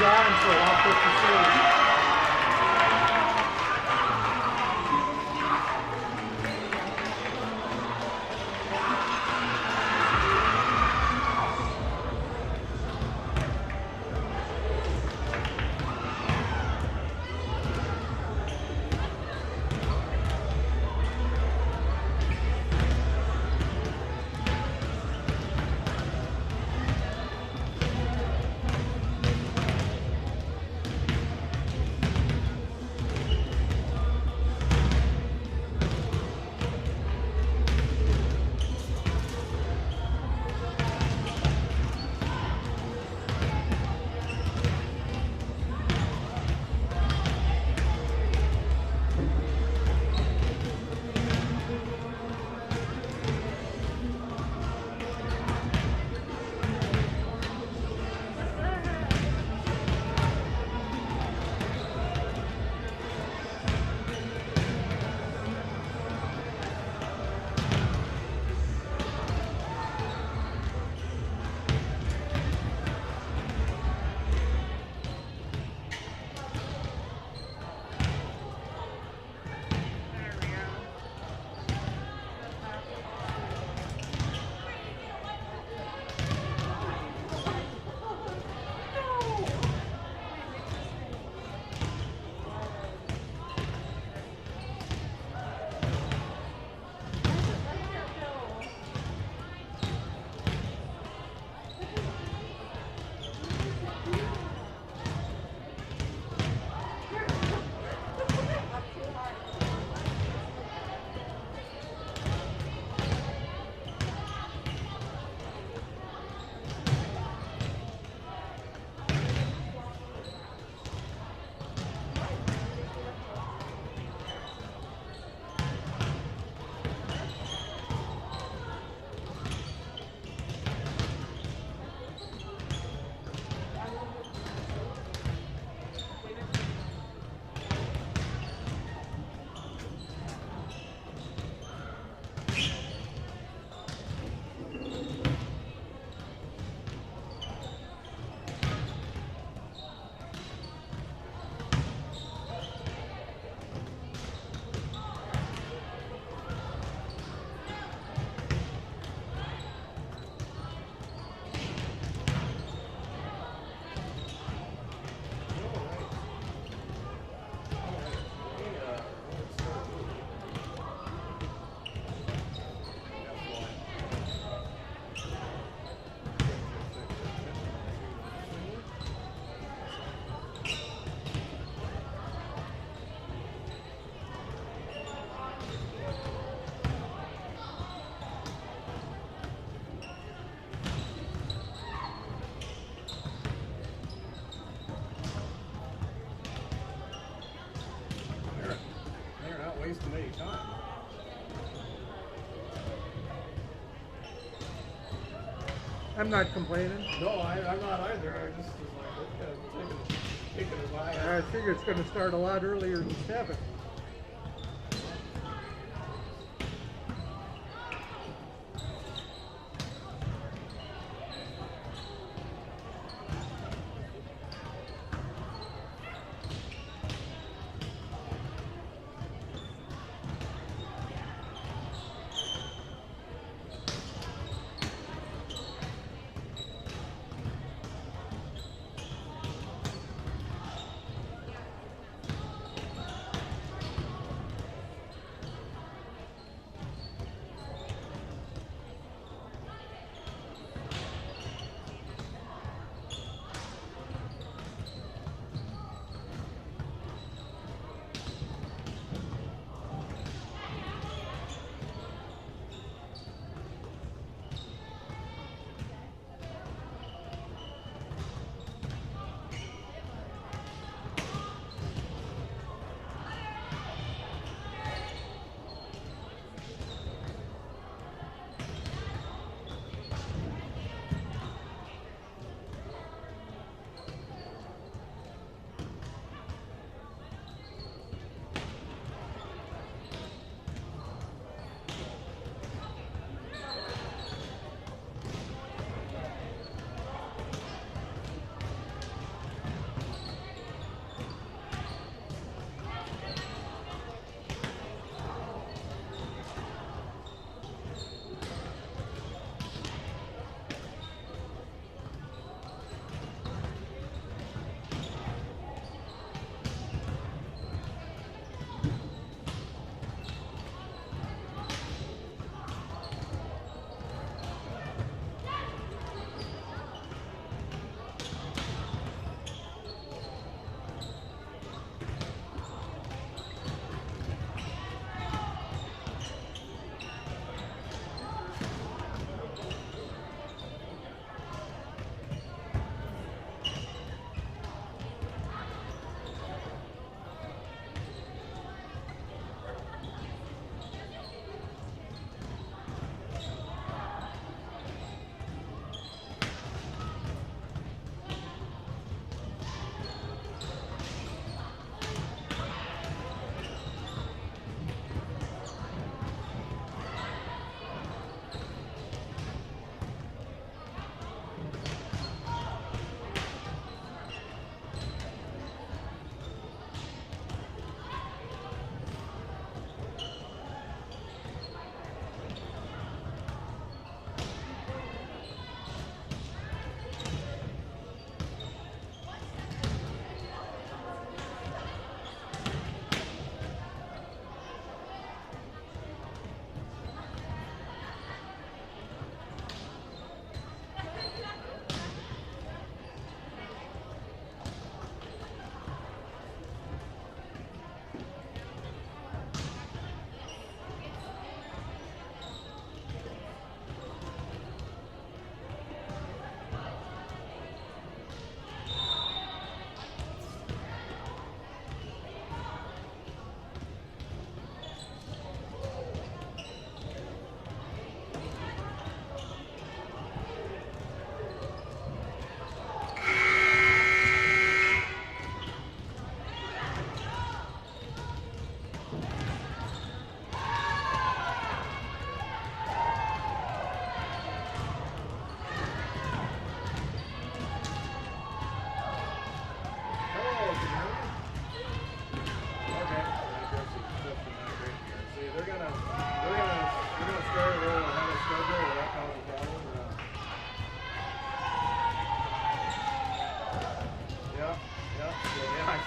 drawing, so I'll put the series. Wasting any time. I'm not complaining. No, I'm not either. I just was like, taking it by. I figure it's going to start a lot earlier than 7.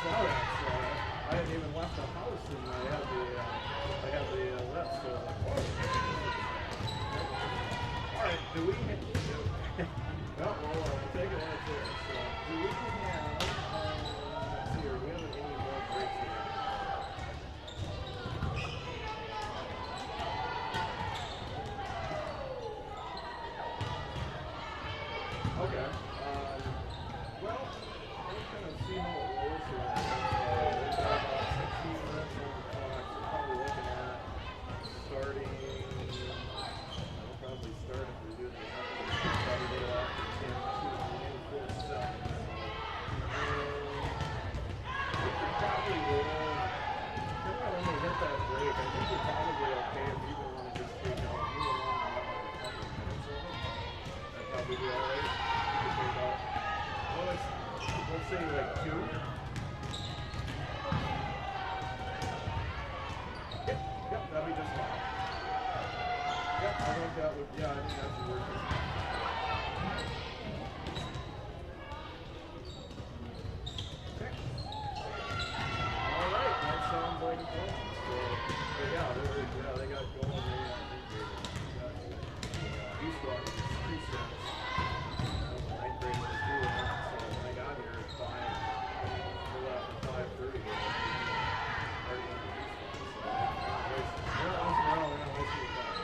saw that, so I hadn't even left the house, and I had the list, so I was like, whoa. All right, do we? No, we'll take it as it is. So, do we have? Let's see here. We haven't any more breaks here. Okay. Well, let's kind of see how it rolls here. We've got about 16 minutes on the clock. So probably looking at starting. We'll probably start if we do the probably go after 10 to 4 seconds. We could probably roll. If I only hit that break, I think we're probably okay if people want to just take out. We don't want to have a couple minutes of it. That'd probably be alright. We could take out. Well, let's say like 2. Yep, that'd be just fine. Yep, I think that would, yeah, I think that should work. Okay. Alright, that sounds like a plan. So yeah, they got going there. I think East Rock is 3 cents. Ninth grade was doing that, so when I got here at 5, we left at 5:30. Already in the East Rock, so we're not wasting your time.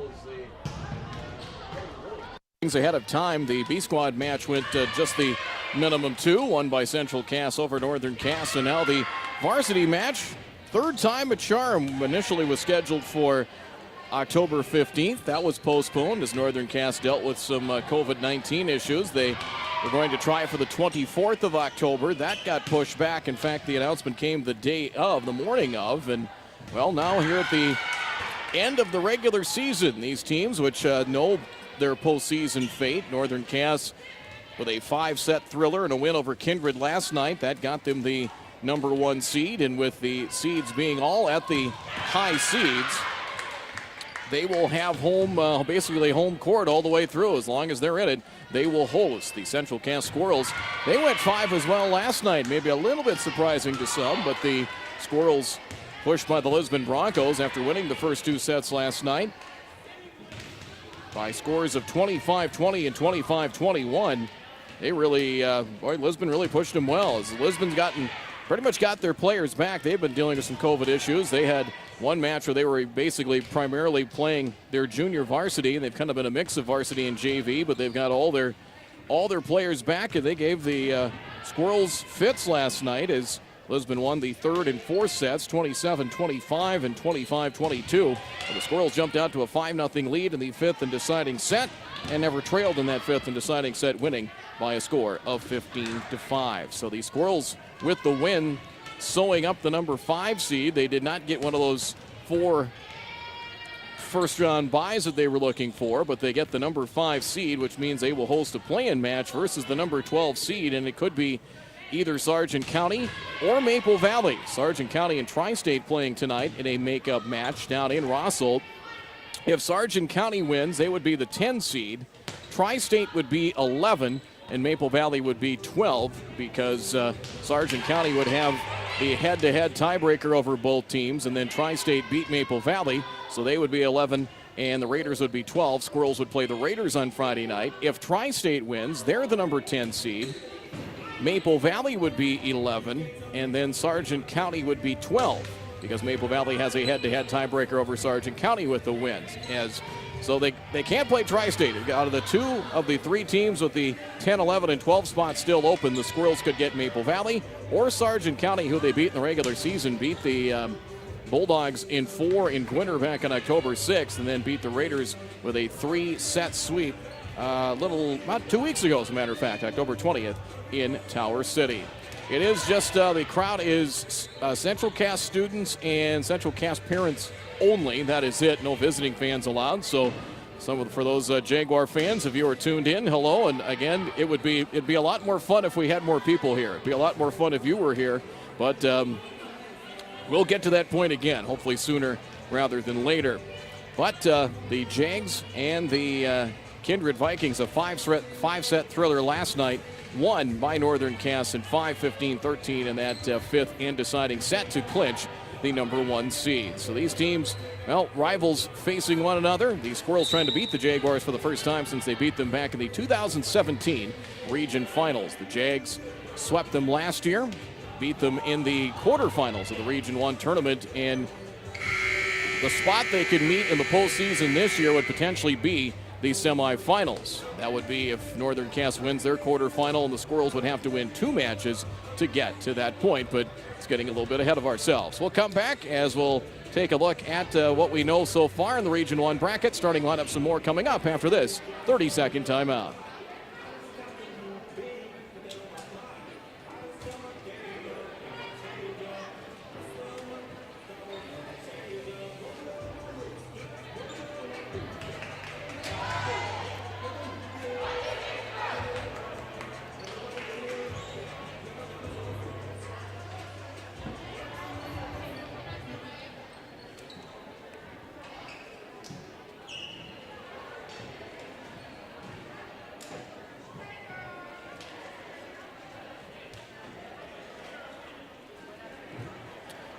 school as they Ahead of time, the B squad match went just the minimum 2, won by Central Cass over Northern Cass, and now the varsity match, third time a charm, initially was scheduled for October 15th. That was postponed as Northern Cass dealt with some COVID-19 issues. They were going to try for the 24th of October. That got pushed back. In fact, the announcement came the morning of, and well, now here at the end of the regular season, these teams, which know their postseason fate. Northern Cass with a 5-set thriller and a win over Kindred last night. That got them the number 1 seed, and with the seeds being all at the high seeds, they will have basically home court all the way through. As long as they're in it, they will host the Central Cass Squirrels. They went 5 as well last night, maybe a little bit surprising to some, but the Squirrels pushed by the Lisbon Broncos after winning the first 2 sets last night by scores of 25-20 and 25-21. They really, Lisbon really pushed them well. As Lisbon's pretty much got their players back. They've been dealing with some COVID issues. They had one match where they were basically primarily playing their junior varsity, and they've kind of been a mix of varsity and JV, but they've got all their players back, and they gave the Squirrels fits last night as Lisbon won the 3rd and 4th sets, 27-25 and 25-22. The Squirrels jumped out to a 5-0 lead in the 5th and deciding set and never trailed in that 5th and deciding set, winning by a score of 15-5. So the Squirrels with the win, sewing up the number 5 seed. They did not get one of those 4 first-round buys that they were looking for, but they get the number 5 seed, which means they will host a play-in match versus the number 12 seed, and it could be either Sargent County or Maple Valley. Sargent County and Tri-State playing tonight in a makeup match down in Rosselt. If Sargent County wins, they would be the 10 seed. Tri-State would be 11, and Maple Valley would be 12 because Sargent County would have the head-to-head tiebreaker over both teams, and then Tri-State beat Maple Valley, so they would be 11, and the Raiders would be 12. Squirrels would play the Raiders on Friday night. If Tri-State wins, they're the number 10 seed. Maple Valley would be 11, and then Sargent County would be 12 because Maple Valley has a head-to-head tiebreaker over Sargent County with the wins. So they can't play Tri-State. Out of the 2 of the 3 teams with the 10, 11, and 12 spots still open, the Squirrels could get Maple Valley or Sargent County, who they beat in the regular season, beat the Bulldogs in 4 in Gwinner back on October 6th, and then beat the Raiders with a 3-set sweep about 2 weeks ago, as a matter of fact, October 20th in Tower City. It is just the crowd is Central Cass students and Central Cass parents only. That is it. No visiting fans allowed. So for those Jaguar fans, if you are tuned in, hello. And again, it'd be a lot more fun if we had more people here. It'd be a lot more fun if you were here. But we'll get to that point again, hopefully sooner rather than later. But the Jags and the Kindred Vikings, a 5-set thriller last night, won by Northern Cass in 5-15-13 in that 5th and deciding set to clinch the number 1 seed. So these teams, rivals facing one another. The Squirrels trying to beat the Jaguars for the first time since they beat them back in the 2017 region finals. The Jags swept them last year, beat them in the quarterfinals of the Region 1 tournament, and the spot they could meet in the postseason this year would potentially be the semifinals. That would be if Northern Cass wins their quarterfinal, and the Squirrels would have to win 2 matches to get to that point, but it's getting a little bit ahead of ourselves. We'll come back as we'll take a look at what we know so far in the Region 1 bracket, starting lineup some more coming up after this 30-second timeout.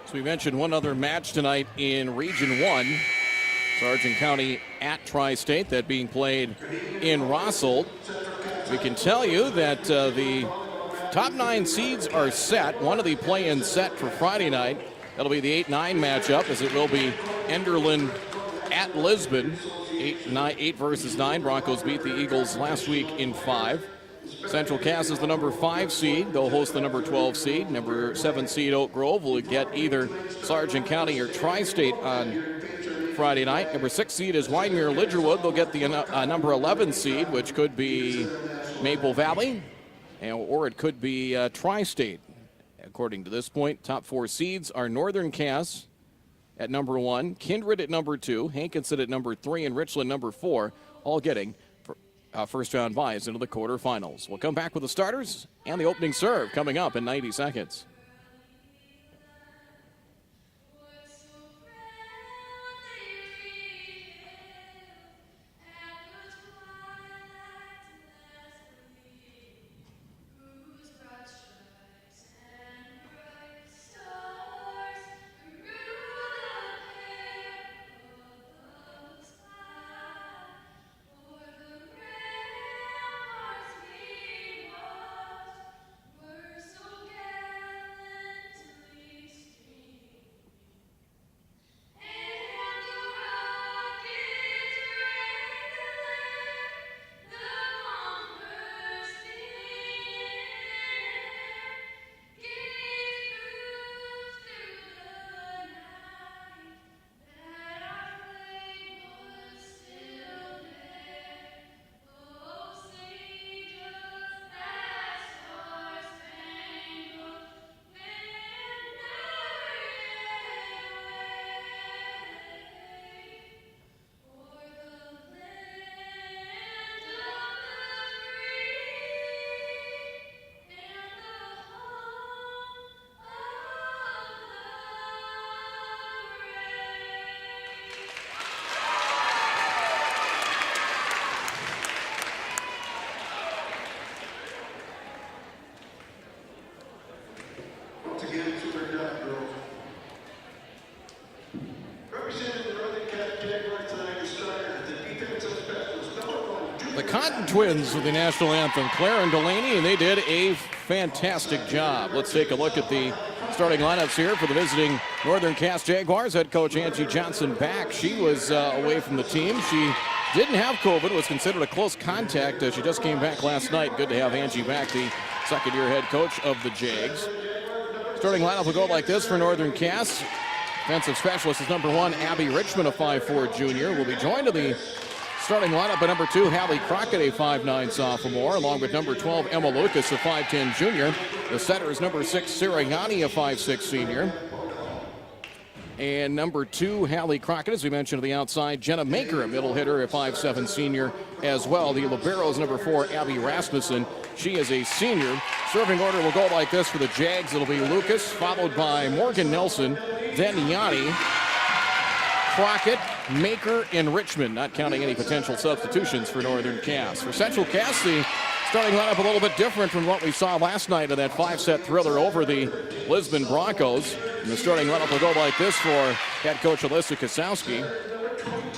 So we mentioned one other match tonight in Region 1. Sargent County at Tri-State, that being played in Rosselt. We can tell you that the top 9 seeds are set. One of the play-in set for Friday night. That'll be the 8-9 matchup, as it will be Enderlin at Lisbon. 8 versus 9. Broncos beat the Eagles last week in 5. Central Cass is the number 5 seed. They'll host the number 12 seed. Number 7 seed Oak Grove will get either Sargent County or Tri-State on Friday night. Number 6 seed is Wyndmere Lidgerwood. They'll get the number 11 seed, which could be Maple Valley, or it could be Tri-State. According to this point, top 4 seeds are Northern Cass at number 1, Kindred at number 2, Hankinson at number 3, and Richland number 4, all getting first round buys into the quarterfinals. We'll come back with the starters and the opening serve coming up in 90 seconds. The Cotton Twins with the national anthem, Claire and Delaney, and they did a fantastic job. Let's take a look at the starting lineups here for the visiting Northern Cass Jaguars. Head coach Angie Johnson back. She was away from the team. She didn't have COVID, was considered a close contact. She just came back last night. Good to have Angie back, the second-year head coach of the Jags. Starting lineup will go like this for Northern Cass. Defensive specialist is number 1, Abby Richmond, a 5'4 junior. Will be joined in the starting lineup by number 2, Hallie Crockett, a 5'9 sophomore, along with number 12, Emma Lucas, a 5'10 junior. The setter is number 6, Sarah Yanni, a 5'6 senior. And number 2, Hallie Crockett, as we mentioned, to the outside, Jenna Maker, a middle hitter, a 5'7 senior as well. The libero is number 4, Abby Rasmussen. She is a senior. Serving order will go like this for the Jags. It'll be Lucas, followed by Morgan Nelson, then Yanni, Crockett, Maker, and Richmond, not counting any potential substitutions for Northern Cass. For Central Cass, the starting lineup a little bit different from what we saw last night in that 5-set thriller over the Lisbon Broncos. And the starting lineup will go like this for head coach Alyssa Kosowski.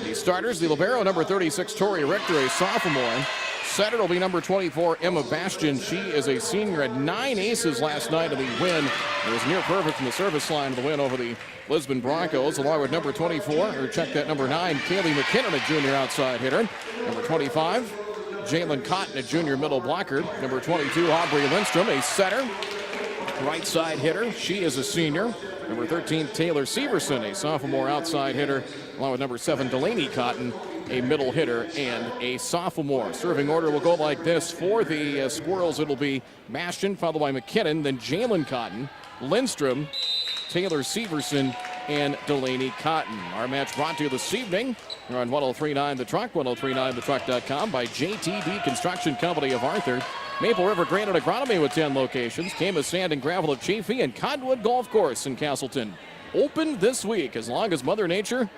The starters, the libero, number 36, Tori Richter, a sophomore. Setter will be number 24, Emma Bastian. She is a senior, had 9 aces last night in the win. It was near perfect from the service line of the win over the Lisbon Broncos, along with number 24, or check that, number 9, Kaylee McKinnon, a junior outside hitter. Number 25, Jalen Cotton, a junior middle blocker. Number 22, Aubrey Lindstrom, a setter, right side hitter. She is a senior. Number 13, Taylor Severson, a sophomore outside hitter, along with number 7, Delaney Cotton, a middle hitter and a sophomore. Serving order will go like this. For the Squirrels, it'll be Bastian, followed by McKinnon, then Jalen Cotton, Lindstrom, Taylor Severson, and Delaney Cotton. Our match brought to you this evening. We're on 103.9 The Truck, 103.9thetruck.com by JTD Construction Company of Arthur. Maple River Granite Agronomy with 10 locations. Camas Sand and Gravel of Chaffee, and Cottonwood Golf Course in Castleton. Open this week as long as Mother Nature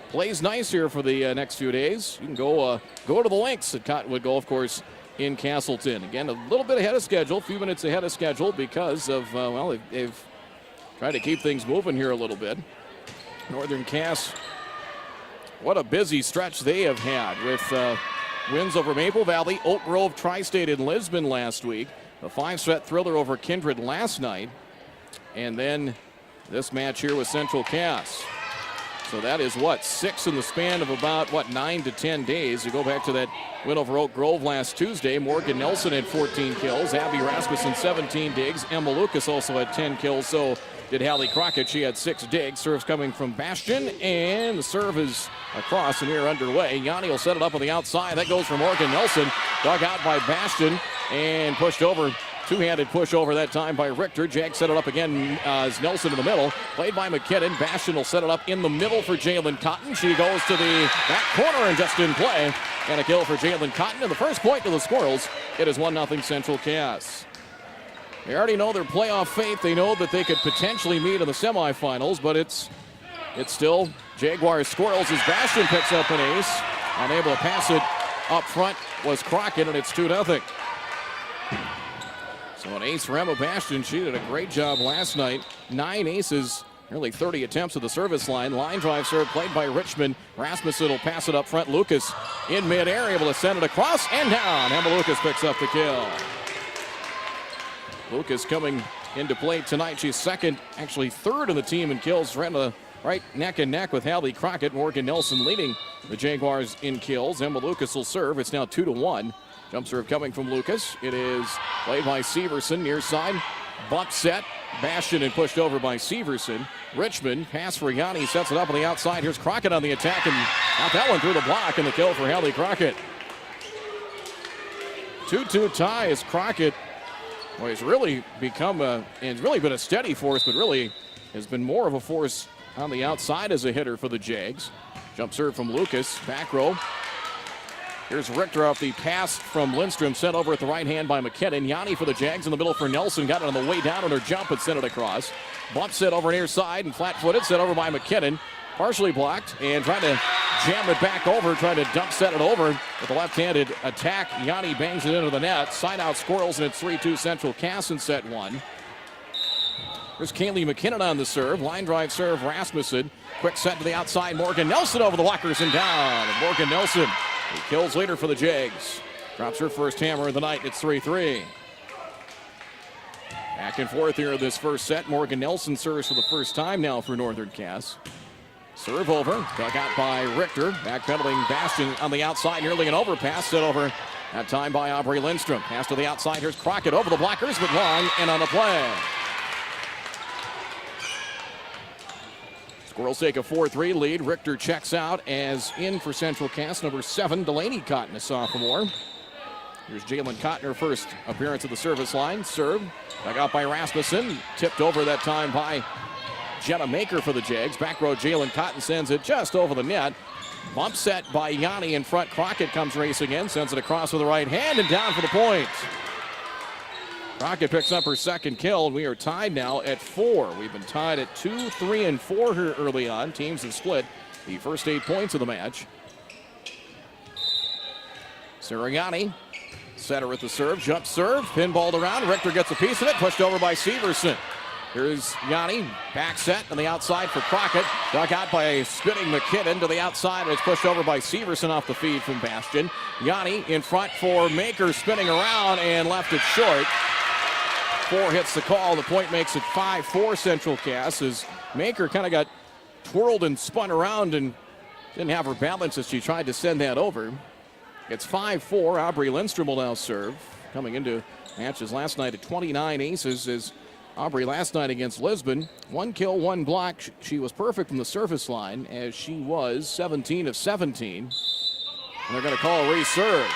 plays nice here for the next few days. You can go to the links at Cottonwood Golf Course in Castleton. Again, a little bit ahead of schedule, a few minutes ahead of schedule because of, they've tried to keep things moving here a little bit. Northern Cass, what a busy stretch they have had with wins over Maple Valley, Oak Grove, Tri-State, and Lisbon last week. A 5-set thriller over Kindred last night. And then this match here with Central Cass. So that is 6 in the span of about 9 to 10 days. You go back to that win over Oak Grove last Tuesday. Morgan Nelson had 14 kills. Abby Rasmussen 17 digs. Emma Lucas also had 10 kills. So did Hallie Crockett. She had 6 digs. Serves coming from Bastion, and the serve is across, and we are underway. Yanni will set it up on the outside. That goes for Morgan Nelson. Dug out by Bastion and pushed over. Two-handed push over that time by Richter. Jag set it up again as Nelson in the middle. Played by McKinnon. Bastion will set it up in the middle for Jalen Cotton. She goes to the back corner and just in play. And a kill for Jalen Cotton. And the first point to the Squirrels. It is 1-0 Central Cass. They already know their playoff fate. They know that they could potentially meet in the semifinals, but it's still Jaguars Squirrels as Bastion picks up an ace. Unable to pass it up front was Crockett, and it's 2-0. So an ace for Emma Bastion. She did a great job last night. 9 aces, nearly 30 attempts at the service line. Line drive serve played by Richmond. Rasmussen will pass it up front. Lucas in midair, able to send it across and down. Emma Lucas picks up the kill. Lucas coming into play tonight. She's second, actually third in the team in kills. Right neck and neck with Hallie Crockett. Morgan Nelson leading the Jaguars in kills. Emma Lucas will serve. It's now 2-1. Jump serve coming from Lucas. It is played by Severson near side. Bump set. Bastion and pushed over by Severson. Richmond pass for Yanni. Sets it up on the outside. Here's Crockett on the attack and got that one through the block, and the kill for Hallie Crockett. 2-2 tie as Crockett, well, he's really become and really been a steady force, but really has been more of a force on the outside as a hitter for the Jags. Jump serve from Lucas. Back row. Here's Richter off the pass from Lindstrom, sent over at the right hand by McKinnon. Yanni for the Jags in the middle for Nelson. Got it on the way down on her jump and sent it across. Bump set over near side and flat-footed, set over by McKinnon. Partially blocked and trying to jam it back over, trying to dump set it over with the left-handed attack. Yanni bangs it into the net. Side out Squirrels, and it's 3-2 Central Cass in set 1. There's Kaylee McKinnon on the serve. Line drive serve, Rasmussen. Quick set to the outside. Morgan Nelson over the blockers and down. And Morgan Nelson, he kills later for the Jags. Drops her first hammer of the night. It's 3-3. Back and forth here in this first set. Morgan Nelson serves for the first time now for Northern Cass. Serve over. Dug out by Richter. Backpedaling Bastion on the outside. Nearly an overpass. Set over that time by Aubrey Lindstrom. Pass to the outside. Here's Crockett over the blockers, but long and on the play. Squirrels take a 4-3 lead. Richter checks out as in for Central Cass, number 7, Delaney Cotton, a sophomore. Here's Jalen Cotton, her first appearance at the service line. Serve, dug out by Rasmussen. Tipped over that time by Jenna Maker for the Jags. Back row, Jalen Cotton sends it just over the net. Bump set by Yanni in front. Crockett comes racing in, sends it across with the right hand and down for the point. Crockett picks up her second kill, and we are tied now at 4. We've been tied at 2, 3, and 4 here early on. Teams have split the first 8 points of the match. Sirianni, setter at the serve, jump serve, pinballed around. Richter gets a piece of it, pushed over by Severson. Here's Yanni, back set on the outside for Crockett. Dug out by spinning McKinnon to the outside, and it's pushed over by Severson off the feed from Bastion. Yanni in front for Maker, spinning around and left it short. 4 hits the call. The point makes it 5-4 Central Cass as Maker kind of got twirled and spun around and didn't have her balance as she tried to send that over. It's 5-4. Aubrey Lindstrom will now serve. Coming into matches last night at 29 aces is Aubrey last night against Lisbon. 1 kill, 1 block. She was perfect from the service line as she was 17 of 17. And they're going to call a reserve.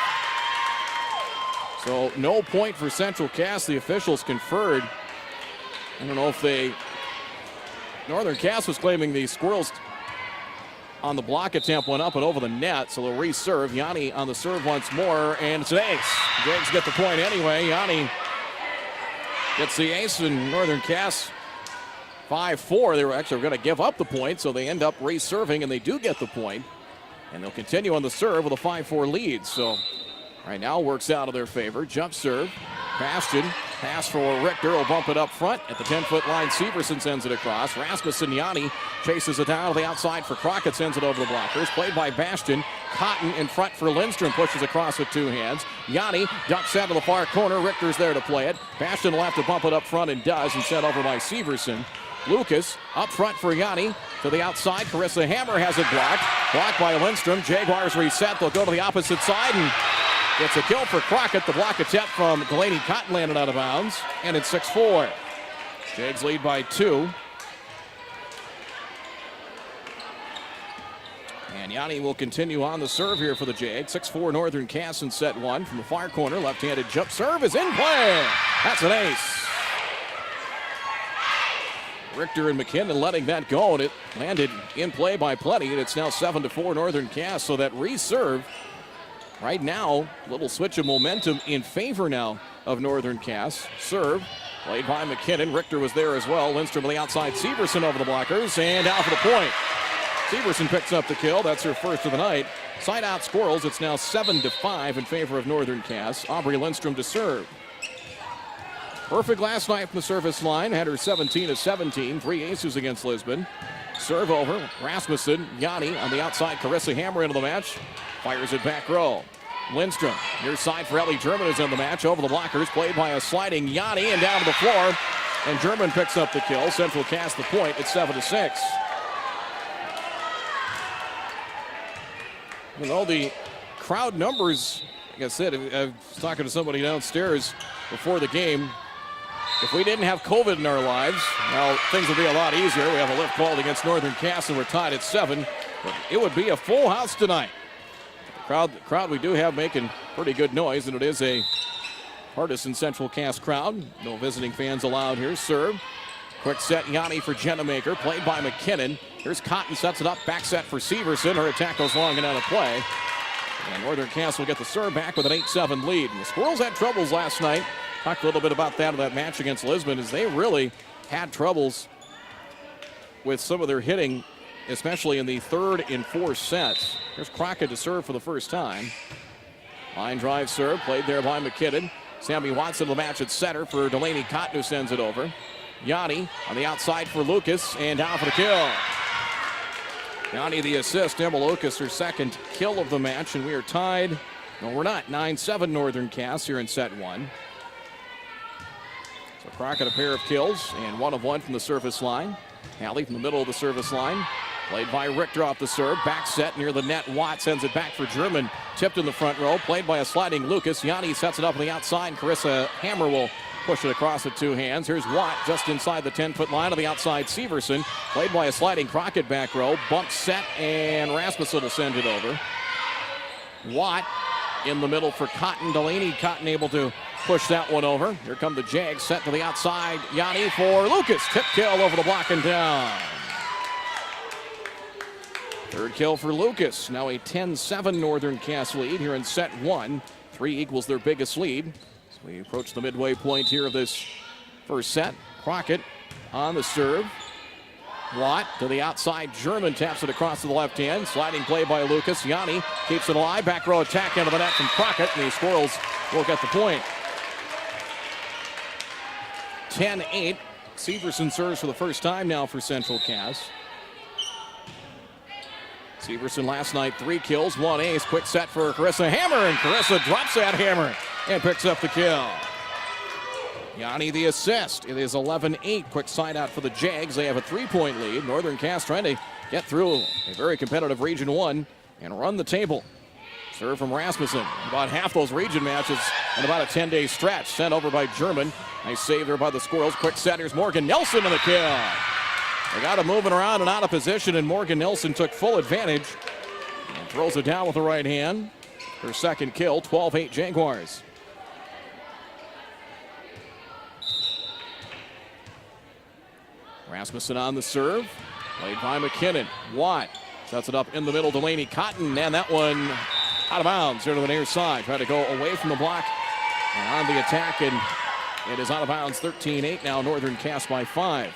So no point for Central Cass. The officials conferred. I don't know if Northern Cass was claiming the Squirrels on the block attempt went up and over the net, so they'll reserve. Yanni on the serve once more, and it's an ace. Jags get the point anyway. Yanni gets the ace, and Northern Cass 5-4. They were actually going to give up the point, so they end up reserving, and they do get the point. And they'll continue on the serve with a 5-4 lead. So right now works out of their favor. Jump serve. Bastion. Pass for Richter. Will bump it up front. At the 10-foot line, Severson sends it across. Rasmussen Yanni chases it down to the outside for Crockett. Sends it over the blockers. Played by Bastion. Cotton in front for Lindstrom. Pushes across with 2 hands. Yanni dumps out to the far corner. Richter's there to play it. Bastion will have to bump it up front and does, and set over by Severson. Lucas up front for Yanni. To the outside, Carissa Hammer has it blocked. Blocked by Lindstrom. Jaguars reset. They'll go to the opposite side, and it's a kill for Crockett. The block attempt from Delaney Cotton landed out of bounds, and it's 6-4. Jags lead by 2. And Yanni will continue on the serve here for the Jags. 6-4 Northern Cass in set 1. From the far corner, left-handed jump serve is in play. That's an ace. Richter and McKinnon letting that go, and it landed in play by plenty, and it's now 7-4 Northern Cass. So that reserve right now, little switch of momentum in favor now of Northern Cass. Serve played by McKinnon. Richter was there as well. Lindstrom on the outside. Severson over the blockers and out for the point. Severson picks up the kill. That's her first of the night. Side out Squirrels. It's now 7-5 in favor of Northern Cass. Aubrey Lindstrom to serve. Perfect last night from the service line. Had her 17 of 17. 3 aces against Lisbon. Serve over. Rasmussen. Yanni on the outside. Carissa Hammer into the match. Fires it back row. Lindstrom. Near side for Ellie German is in the match. Over the blockers. Played by a sliding Yanni and down to the floor. And German picks up the kill. Central Cass the point. It's 7-6. You know, the crowd numbers, like I said, I was talking to somebody downstairs before the game. If we didn't have COVID in our lives, well, things would be a lot easier. We have a lift called against Northern Cass, and we're tied at 7. But it would be a full house tonight. The crowd we do have making pretty good noise, and it is a partisan Central Cass crowd. No visiting fans allowed here. Serve. Quick set, Yanni for Jenamaker, played by McKinnon. Here's Cotton, sets it up, back set for Severson. Her attack goes long and out of play. And Northern Cass will get the serve back with an 8-7 lead. And the Squirrels had troubles last night. Talked a little bit about that match against Lisbon, as they really had troubles with some of their hitting, especially in the third and fourth sets. Here's Crockett to serve for the first time. Line drive serve, played there by McKinnon. Sammy Watson to the match at center for Delaney Cotton, who sends it over. Yanni on the outside for Lucas, and down for the kill. Yanni the assist. Emma Lucas her second kill of the match, and we are tied. No, we're not. 9-7 Northern Cass here in set 1. So Crockett a pair of kills, and 1 of 1 from the service line. Hallie from the middle of the service line. Played by Richter off the serve. Back set near the net. Watt sends it back for German. Tipped in the front row. Played by a sliding Lucas. Yanni sets it up on the outside. Carissa Hammer will push it across with 2 hands. Here's Watt just inside the 10-foot line on the outside. Severson, played by a sliding Crockett back row. Bump set, and Rasmussen will send it over. Watt in the middle for Cotton. Delaney Cotton able to push that one over. Here come the Jags, set to the outside. Yanni for Lucas. Tip kill over the block and down. Third kill for Lucas. Now a 10-7 Northern Cass lead here in set 1. 3 equals their biggest lead. We approach the midway point here of this first set. Crockett on the serve. Watt to the outside. German taps it across to the left hand. Sliding play by Lucas. Yanni keeps it alive. Back row attack into the net from Crockett. And the Squirrels will get the point. 10-8. Severson serves for the first time now for Central Cass. Severson last night 3 kills, 1 ace. Quick set for Carissa Hammer, and Carissa drops that hammer and picks up the kill. Yanni the assist. It is 11-8. Quick side out for the Jags. They have a 3-point lead. Northern Cass trying to get through a very competitive Region 1 and run the table. Serve from Rasmussen. About half those region matches in about a 10-day stretch. Sent over by German. Nice save there by the Squirrels. Quick set. Here's Morgan Nelson to the kill. They got him moving around and out of position, and Morgan Nelson took full advantage and throws it down with the right hand. Her second kill, 12-8 Jaguars. Rasmussen on the serve, played by McKinnon. Watt sets it up in the middle. Delaney Cotton, and that one out of bounds here to the near side. Trying to go away from the block and on the attack, and it is out of bounds. 13-8 now, Northern Cass by 5.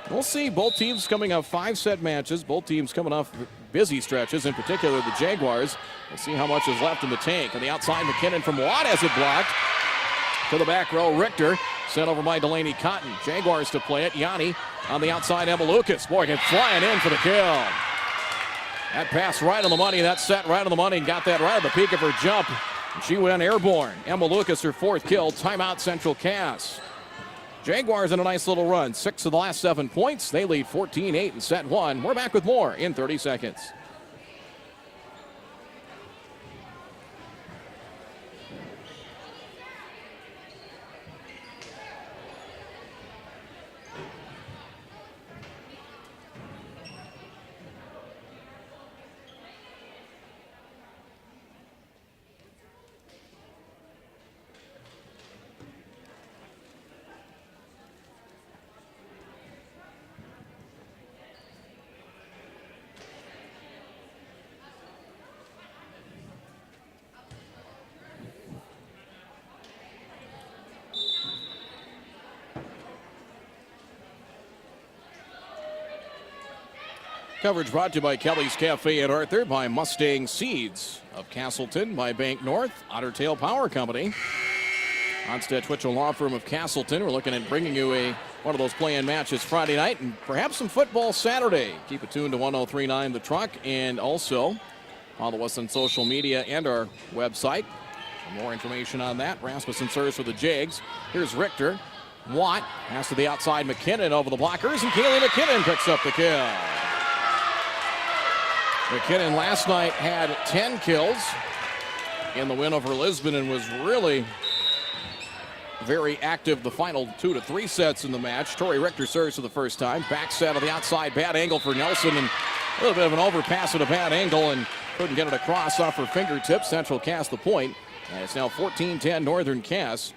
We'll see both teams coming off 5-set matches. Both teams coming off busy stretches, in particular the Jaguars. We'll see how much is left in the tank. On the outside, McKinnon from Watt has it blocked. To the back row, Richter. Sent over by Delaney Cotton. Jaguars to play it. Yanni on the outside, Emma Lucas. Morgan flying in for the kill. That pass right on the money. That set right on the money. Got that right at the peak of her jump. And she went airborne. Emma Lucas, her 4th kill. Timeout, Central Cass. Jaguars in a nice little run. 6 of the last 7 points. They lead 14-8 in set 1. We're back with more in 30 seconds. Coverage brought to you by Kelly's Cafe at Arthur, by Mustang Seeds of Castleton, by Bank North, Otter Tail Power Company, Onstead Twitchell Law Firm of Castleton. We're looking at bringing you one of those play-in matches Friday night and perhaps some football Saturday. Keep it tuned to 103.9 The Truck, and also follow us on social media and our website for more information on that. Rasmussen serves for the Jags. Here's Richter. Watt pass to the outside. McKinnon over the blockers, and Kaylee McKinnon picks up the kill. McKinnon last night had 10 kills in the win over Lisbon and was really very active the final 2 to 3 sets in the match. Tori Richter serves for the first time. Back set of the outside, bad angle for Nelson, and a little bit of an overpass at a bad angle and couldn't get it across off her fingertips. Central Cass the point, and it's now 14-10 Northern Cass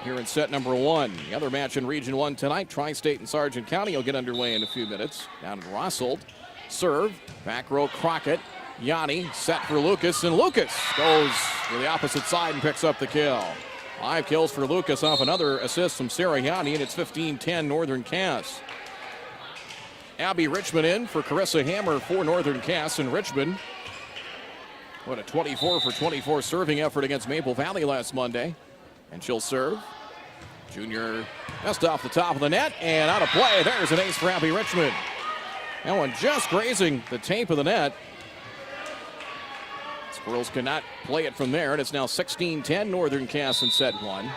here in set number 1. The other match in Region 1 tonight, Tri-State and Sargent County, will get underway in a few minutes down in Rossold. Serve, back row Crockett, Yanni set for Lucas, and Lucas goes to the opposite side and picks up the kill. 5 kills for Lucas off another assist from Sarah Yanni, and it's 15-10 Northern Cass. Abby Richmond in for Carissa Hammer for Northern Cass, and Richmond, what a 24 for 24 serving effort against Maple Valley last Monday. And she'll serve. Junior just off the top of the net and out of play. There's an ace for Abby Richmond. That one just grazing the tape of the net. Squirrels cannot play it from there, and it's now 16-10 Northern Cass in set 1.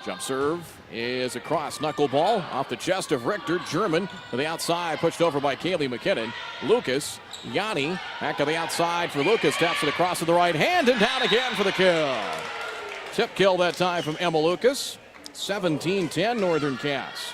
Jump serve is across. Knuckleball off the chest of Richter. German to the outside, pushed over by Kaylee McKinnon. Lucas, Yanni, back to the outside for Lucas. Taps it across to the right hand and down again for the kill. Tip kill that time from Emma Lucas. 17-10 Northern Cass.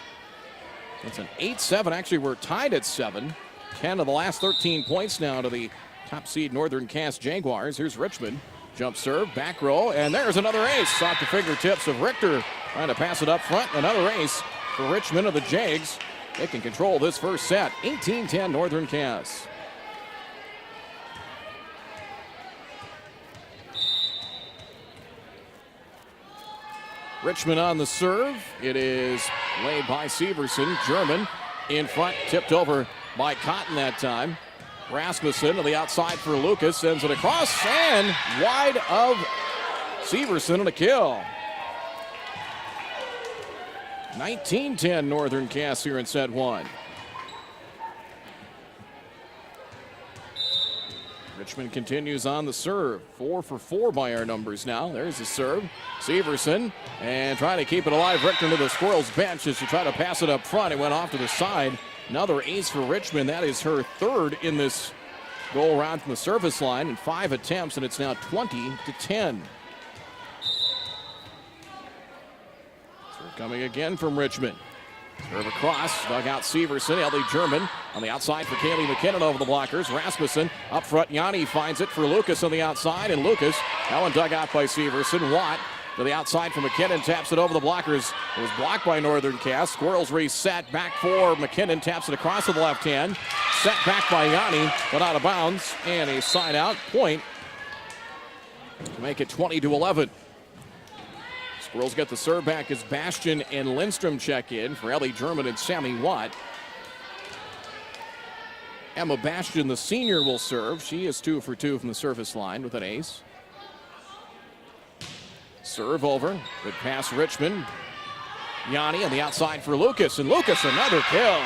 It's an 8-7. Actually, we're tied at 7. 10 of the last 13 points now to the top seed Northern Cass Jaguars. Here's Richmond. Jump serve, back row, and there's another ace. Off the fingertips of Richter. Trying to pass it up front. Another ace for Richmond of the Jags. They can control this first set. 18-10 Northern Cass. Richmond on the serve. It is laid by Severson. German in front, tipped over by Cotton that time. Rasmussen to the outside for Lucas, sends it across and wide of Severson and a kill. 19-10 Northern Cass here in set 1. Richmond continues on the serve. 4 for 4 by our numbers now. There's the serve. Severson and trying to keep it alive. Richter to the Squirrels bench as she tried to pass it up front. It went off to the side. Another ace for Richmond. That is her third in this goal around from the service line in 5 attempts, and it's now 20-10. Serve coming again from Richmond. Serve across, dug out Severson. Ellie German on the outside for Kaylee McKinnon over the blockers. Rasmussen up front. Yanni finds it for Lucas on the outside, and Lucas, that one dug out by Severson. Watt to the outside for McKinnon, taps it over the blockers. It was blocked by Northern Cass. Squirrels reset, back for McKinnon, taps it across to the left hand. Set back by Yanni, but out of bounds, and a side out point to make it 20-11. Squirrels get the serve back as Bastian and Lindstrom check in for Ellie German and Sammy Watt. Emma Bastian, the senior, will serve. She is 2 for 2 from the service line with an ace. Serve over. Good pass, Richmond. Yanni on the outside for Lucas, and Lucas another kill.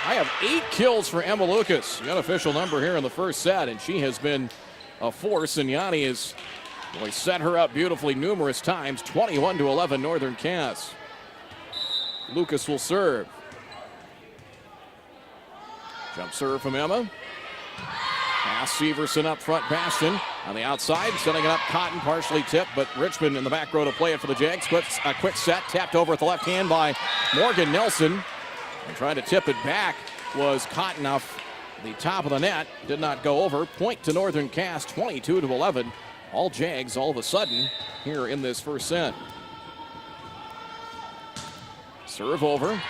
I have 8 kills for Emma Lucas, the unofficial number here in the first set, and she has been a force, and Yanni is Boy, set her up beautifully numerous times. 21-11 Northern Cass. Lucas will serve. Jump serve from Emma. Pass Severson up front, Bastion on the outside, setting it up. Cotton partially tipped, but Richmond in the back row to play it for the Jags. A quick set, tapped over at the left hand by Morgan Nelson. And trying to tip it back was Cotton off the top of the net. Did not go over. Point to Northern Cass, 22-11. All Jags all of a sudden here in this first set. Serve over.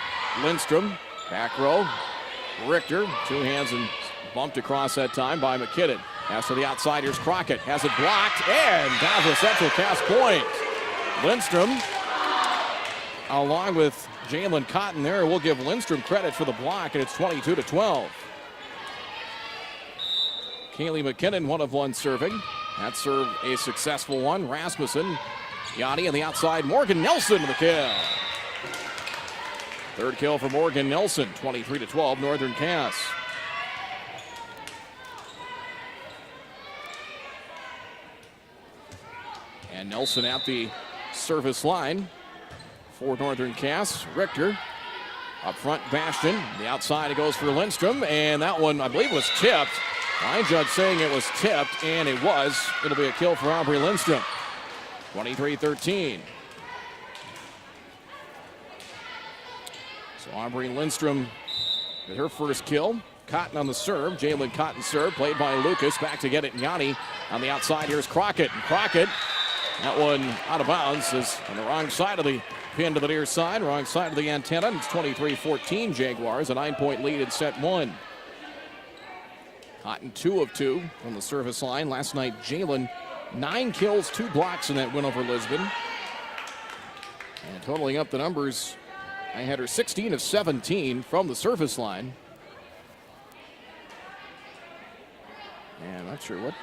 Lindstrom, back row. Richter, two hands and bumped across that time by McKinnon. As to the outside, here's Crockett. Has it blocked and down to the Central Cass point. Lindstrom, along with Jalen Cotton there, we'll give Lindstrom credit for the block, and it's 22-12. Kaylee McKinnon, 1 of 1 serving. That serve a successful one. Rasmussen, Yanni on the outside. Morgan Nelson with the kill. Third kill for Morgan Nelson, 23-12, Northern Cass. And Nelson at the service line for Northern Cass. Richter up front, Bastion. The outside, it goes for Lindstrom, and that one, I believe, was tipped. Line judge saying it was tipped, and it was. It'll be a kill for Aubrey Lindstrom. 23-13. So Aubrey Lindstrom with her first kill. Cotton on the serve. Jalen Cotton serve, played by Lucas. Back to get it, Yanni. On the outside, here's Crockett. And Crockett, that one out of bounds, is on the wrong side of the pin to the near side, wrong side of the antenna. It's 23-14 Jaguars, a 9-point lead in set 1. Cotton 2 of 2 from the service line. Last night, Jalen 9 kills, 2 blocks in that win over Lisbon. And totaling up the numbers, I had her 16 of 17 from the service line. And I'm not sure what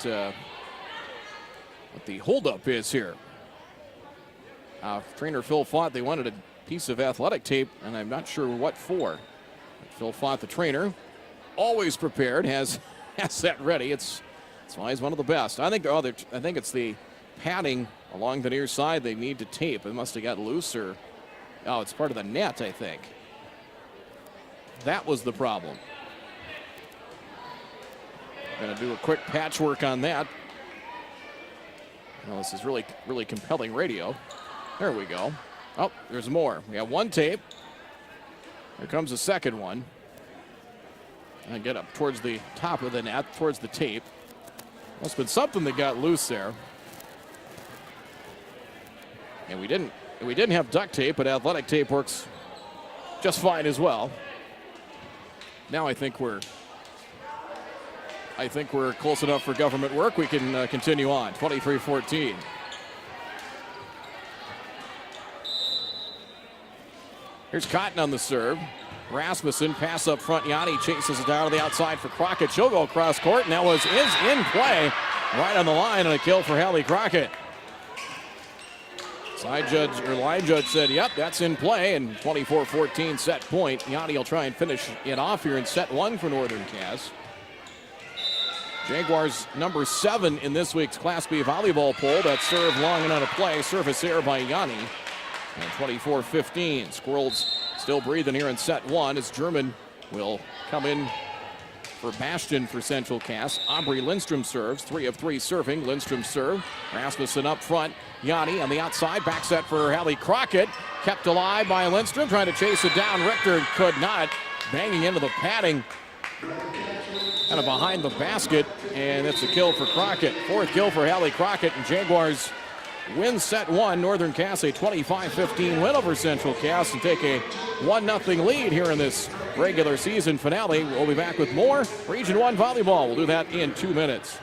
the holdup is here. Trainer Phil thought they wanted a piece of athletic tape, and I'm not sure what for. But Phil Fott, the trainer, always prepared, has that ready. It's why he's one of the best. I think it's the padding along the near side they need to tape. It must have got loose, or it's part of the net, I think. That was the problem. Going to do a quick patchwork on that. Well, this is really, really compelling radio. There we go. Oh, there's more. We have one tape. Here comes the second one. And get up towards the top of the net, towards the tape. Must have been something that got loose there. And we didn't have duct tape, but athletic tape works just fine as well. Now I think we're close enough for government work. We can continue on. 23-14. Here's Cotton on the serve. Rasmussen, pass up front. Yanni chases it down to the outside for Crockett. She'll go across court, and that is in play. Right on the line, and a kill for Hallie Crockett. Line judge said, yep, that's in play, and 24-14 set point. Yanni will try and finish it off here in set 1 for Northern Cass. Jaguars number 7 in this week's Class B volleyball poll. That serve long and out of play. Service error by Yanni. And 24-15. Squirrels still breathing here in set 1 as German will come in for Bastion for Central Cass. Aubrey Lindstrom serves. 3 of 3 serving. Lindstrom serve. Rasmussen up front. Yanni on the outside. Back set for Hallie Crockett. Kept alive by Lindstrom. Trying to chase it down. Richter could not. Banging into the padding. Kind of behind the basket. And it's a kill for Crockett. 4th kill for Hallie Crockett. And Jaguars win set 1. Northern Cass a 25-15 win over Central Cass and take a 1-0 lead here in this regular season finale. We'll be back with more Region 1 volleyball. We'll do that in 2 minutes.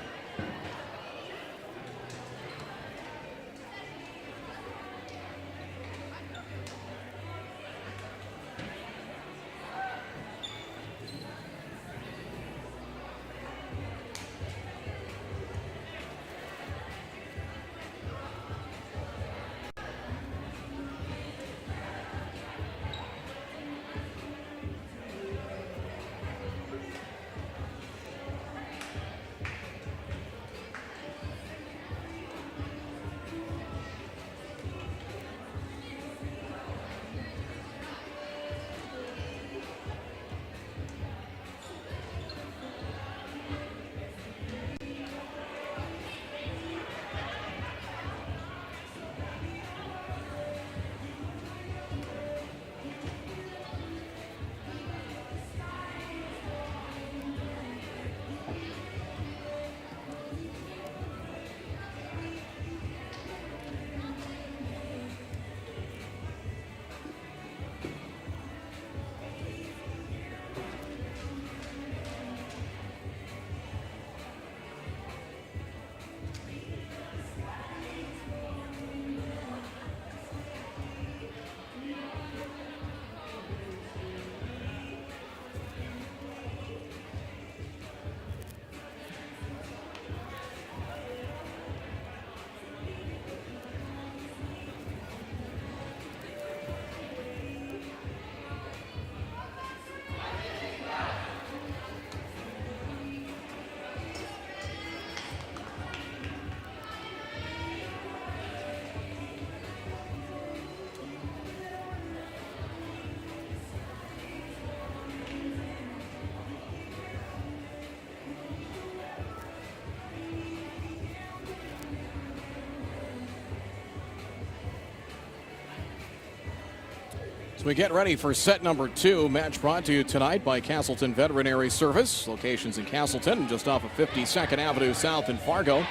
We get ready for set number 2. Match brought to you tonight by Castleton Veterinary Service. Locations in Castleton, just off of 52nd Avenue South in Fargo.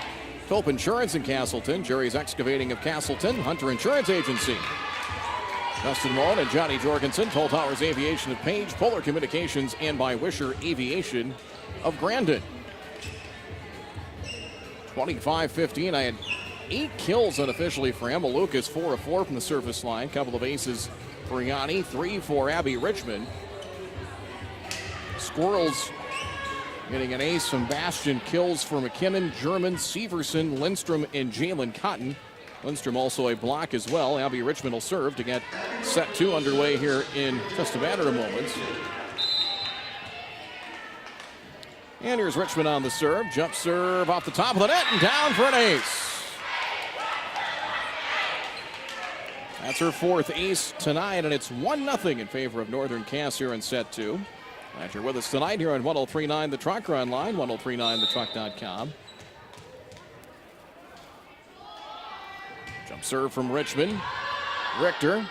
Cope Insurance in Castleton. Jerry's Excavating of Castleton. Hunter Insurance Agency. Dustin Mullen and Johnny Jorgensen. Toll Towers Aviation of Page. Polar Communications and by Wisher Aviation of Grandin. 25-15. I had 8 kills unofficially for Emma Lucas. 4 of 4 from the surface line. Couple of aces for Yanni. 3 for Abby Richmond. Squirrels getting an ace from Bastion. Kills for McKinnon, German, Severson, Lindstrom, and Jalen Cotton. Lindstrom also a block as well. Abby Richmond will serve to get set 2 underway here in just a matter of moments. And here's Richmond on the serve. Jump serve off the top of the net and down for an ace. That's her 4th ace tonight, and it's 1-0 in favor of Northern Cass here in set 2. Glad you're with us tonight here on 103.9 The Truck, or online, 1039thetruck.com. Jump serve from Richmond. Richter.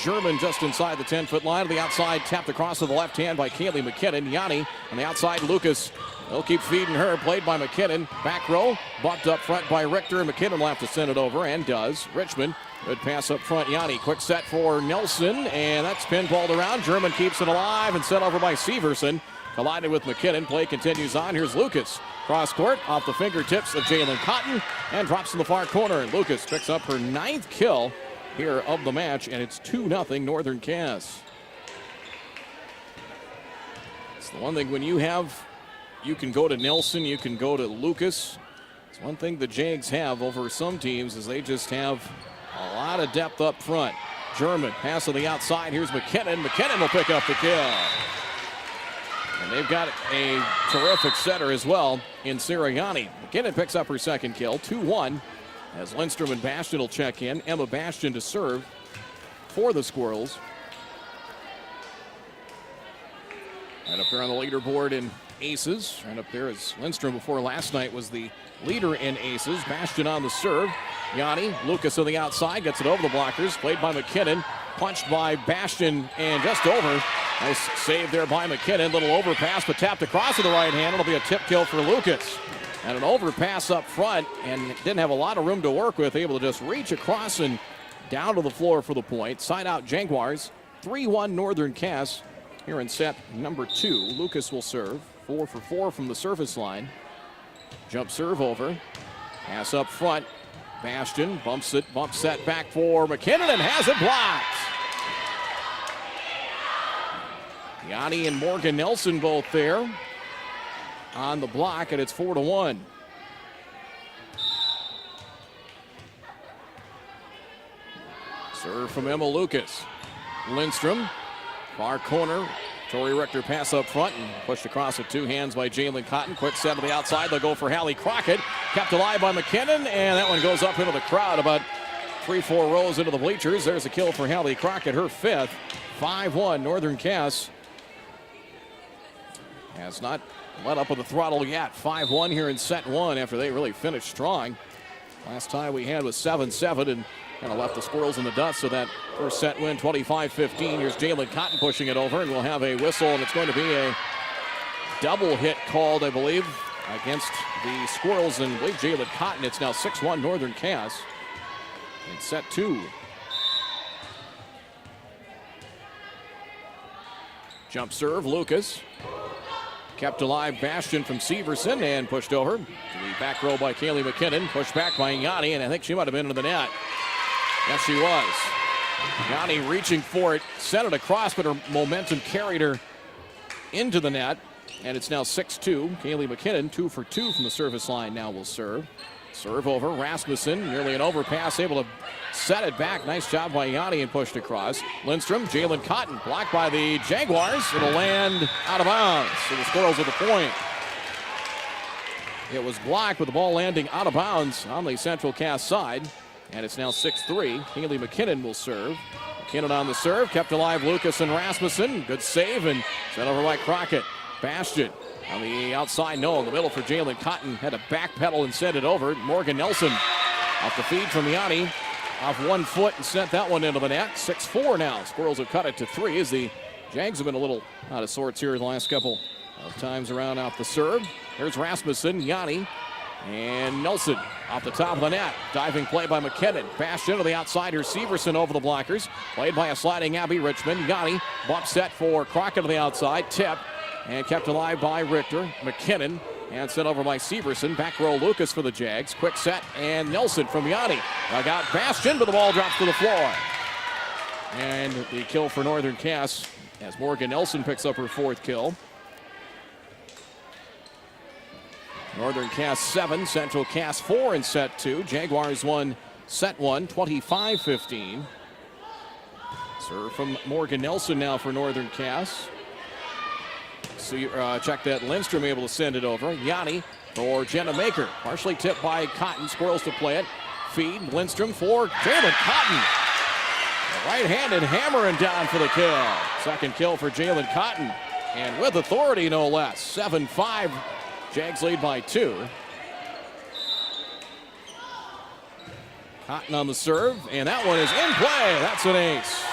German just inside the 10-foot line. To the outside, tapped across to the left hand by Kaylee McKinnon. Yanni on the outside, Lucas. They'll keep feeding her. Played by McKinnon. Back row, bumped up front by Richter. McKinnon will have to send it over, and does. Richmond, good pass up front. Yanni, quick set for Nelson, and that's pinballed around. German keeps it alive and sent over by Severson. Collided with McKinnon. Play continues on. Here's Lucas. Cross court off the fingertips of Jalen Cotton and drops in the far corner. Lucas picks up her 9th kill here of the match, and it's 2-0 Northern Cass. It's the one thing when you can go to Nelson, you can go to Lucas. It's one thing the Jags have over some teams is they just have a lot of depth up front. German pass on the outside. Here's McKinnon. McKinnon will pick up the kill. And they've got a terrific setter as well in Sirianni. McKinnon picks up her 2nd kill, 2-1. As Lindstrom and Bastion will check in. Emma Bastion to serve for the Squirrels. Right up there on the leaderboard in aces. Right up there as Lindstrom before last night was the leader in aces. Bastion on the serve. Yanni, Lucas on the outside, gets it over the blockers. Played by McKinnon. Punched by Bastion and just over. Nice save there by McKinnon. Little overpass, but tapped across to the right hand. It'll be a tip kill for Lucas. And an overpass up front, and didn't have a lot of room to work with. Able to just reach across and down to the floor for the point. Side out Jaguars. 3-1 Northern Cass here in set number 2. Lucas will serve. 4 for 4 from the surface line. Jump serve over. Pass up front. Bastion bumps it, bump set back for McKinnon and has it blocked. Yanni and Morgan Nelson both there on the block, and it's 4-1. Serve from Emma Lucas. Lindstrom, far corner. Tori Richter pass up front and pushed across with 2 hands by Jalen Cotton. Quick set to the outside. They'll go for Hallie Crockett. Kept alive by McKinnon, and that one goes up into the crowd about 3-4 rows into the bleachers. There's a kill for Hallie Crockett, her 5th. 5-1 Northern Cass has not let up with the throttle yet. 5-1 here in set 1 after they really finished strong. Last time we had was 7-7 and kind of left the Squirrels in the dust. So that first set win, 25-15. Here's Jalen Cotton pushing it over, and we'll have a whistle, and it's going to be a double hit called, I believe, against the Squirrels, and I believe Jalen Cotton. It's now 6-1 Northern Cass in set 2. Jump serve, Lucas. Kept alive, Bastion from Severson, and pushed over to the back row by Kaylee McKinnon. Pushed back by Yanni, and I think she might have been into the net. Yes, she was. Yanni reaching for it, sent it across, but her momentum carried her into the net. And it's now 6-2. Kaylee McKinnon, 2 for 2 from the service line, now will serve. Serve over, Rasmussen, nearly an overpass, able to set it back. Nice job by Yanni and pushed across. Lindstrom, Jalen Cotton, blocked by the Jaguars. It'll land out of bounds. So the Squirrels with the point. It was blocked with the ball landing out of bounds on the Central Cass side. And it's now 6-3. Kaylee McKinnon will serve. McKinnon on the serve, kept alive Lucas and Rasmussen. Good save and sent over by Crockett. Bastion on the outside, no, in the middle for Jalen Cotton. Had to backpedal and send it over. Morgan Nelson off the feed from Yanni. off 1 foot and sent that one into the net. 6-4 now. Squirrels have cut it to 3 as the Jags have been a little out of sorts here in the last couple of times around off the serve. There's Rasmussen, Yanni, and Nelson off the top of the net. Diving play by McKinnon. Bashed into the outside. Here's Severson over the blockers. Played by a sliding Abby Richmond. Yanni, bump set for Crockett to the outside. Tip, and kept alive by Richter. McKinnon, and sent over by Severson. Back row Lucas for the Jags. Quick set, and Nelson from Yanni. Got Bastion, but the ball drops to the floor. And the kill for Northern Cass as Morgan Nelson picks up her 4th kill. Northern Cass 7, Central Cass 4 in set 2. Jaguars won set 1, 25-15. Serve from Morgan Nelson now for Northern Cass. So check that Lindstrom able to send it over. Yanni for Jenna Maker. Partially tipped by Cotton. Squirrels to play it. Feed Lindstrom for Jalen Cotton. Right-handed hammering down for the kill. Second kill for Jalen Cotton. And with authority, no less. 7-5. Jags lead by 2. Cotton on the serve, and that one is in play. That's an ace.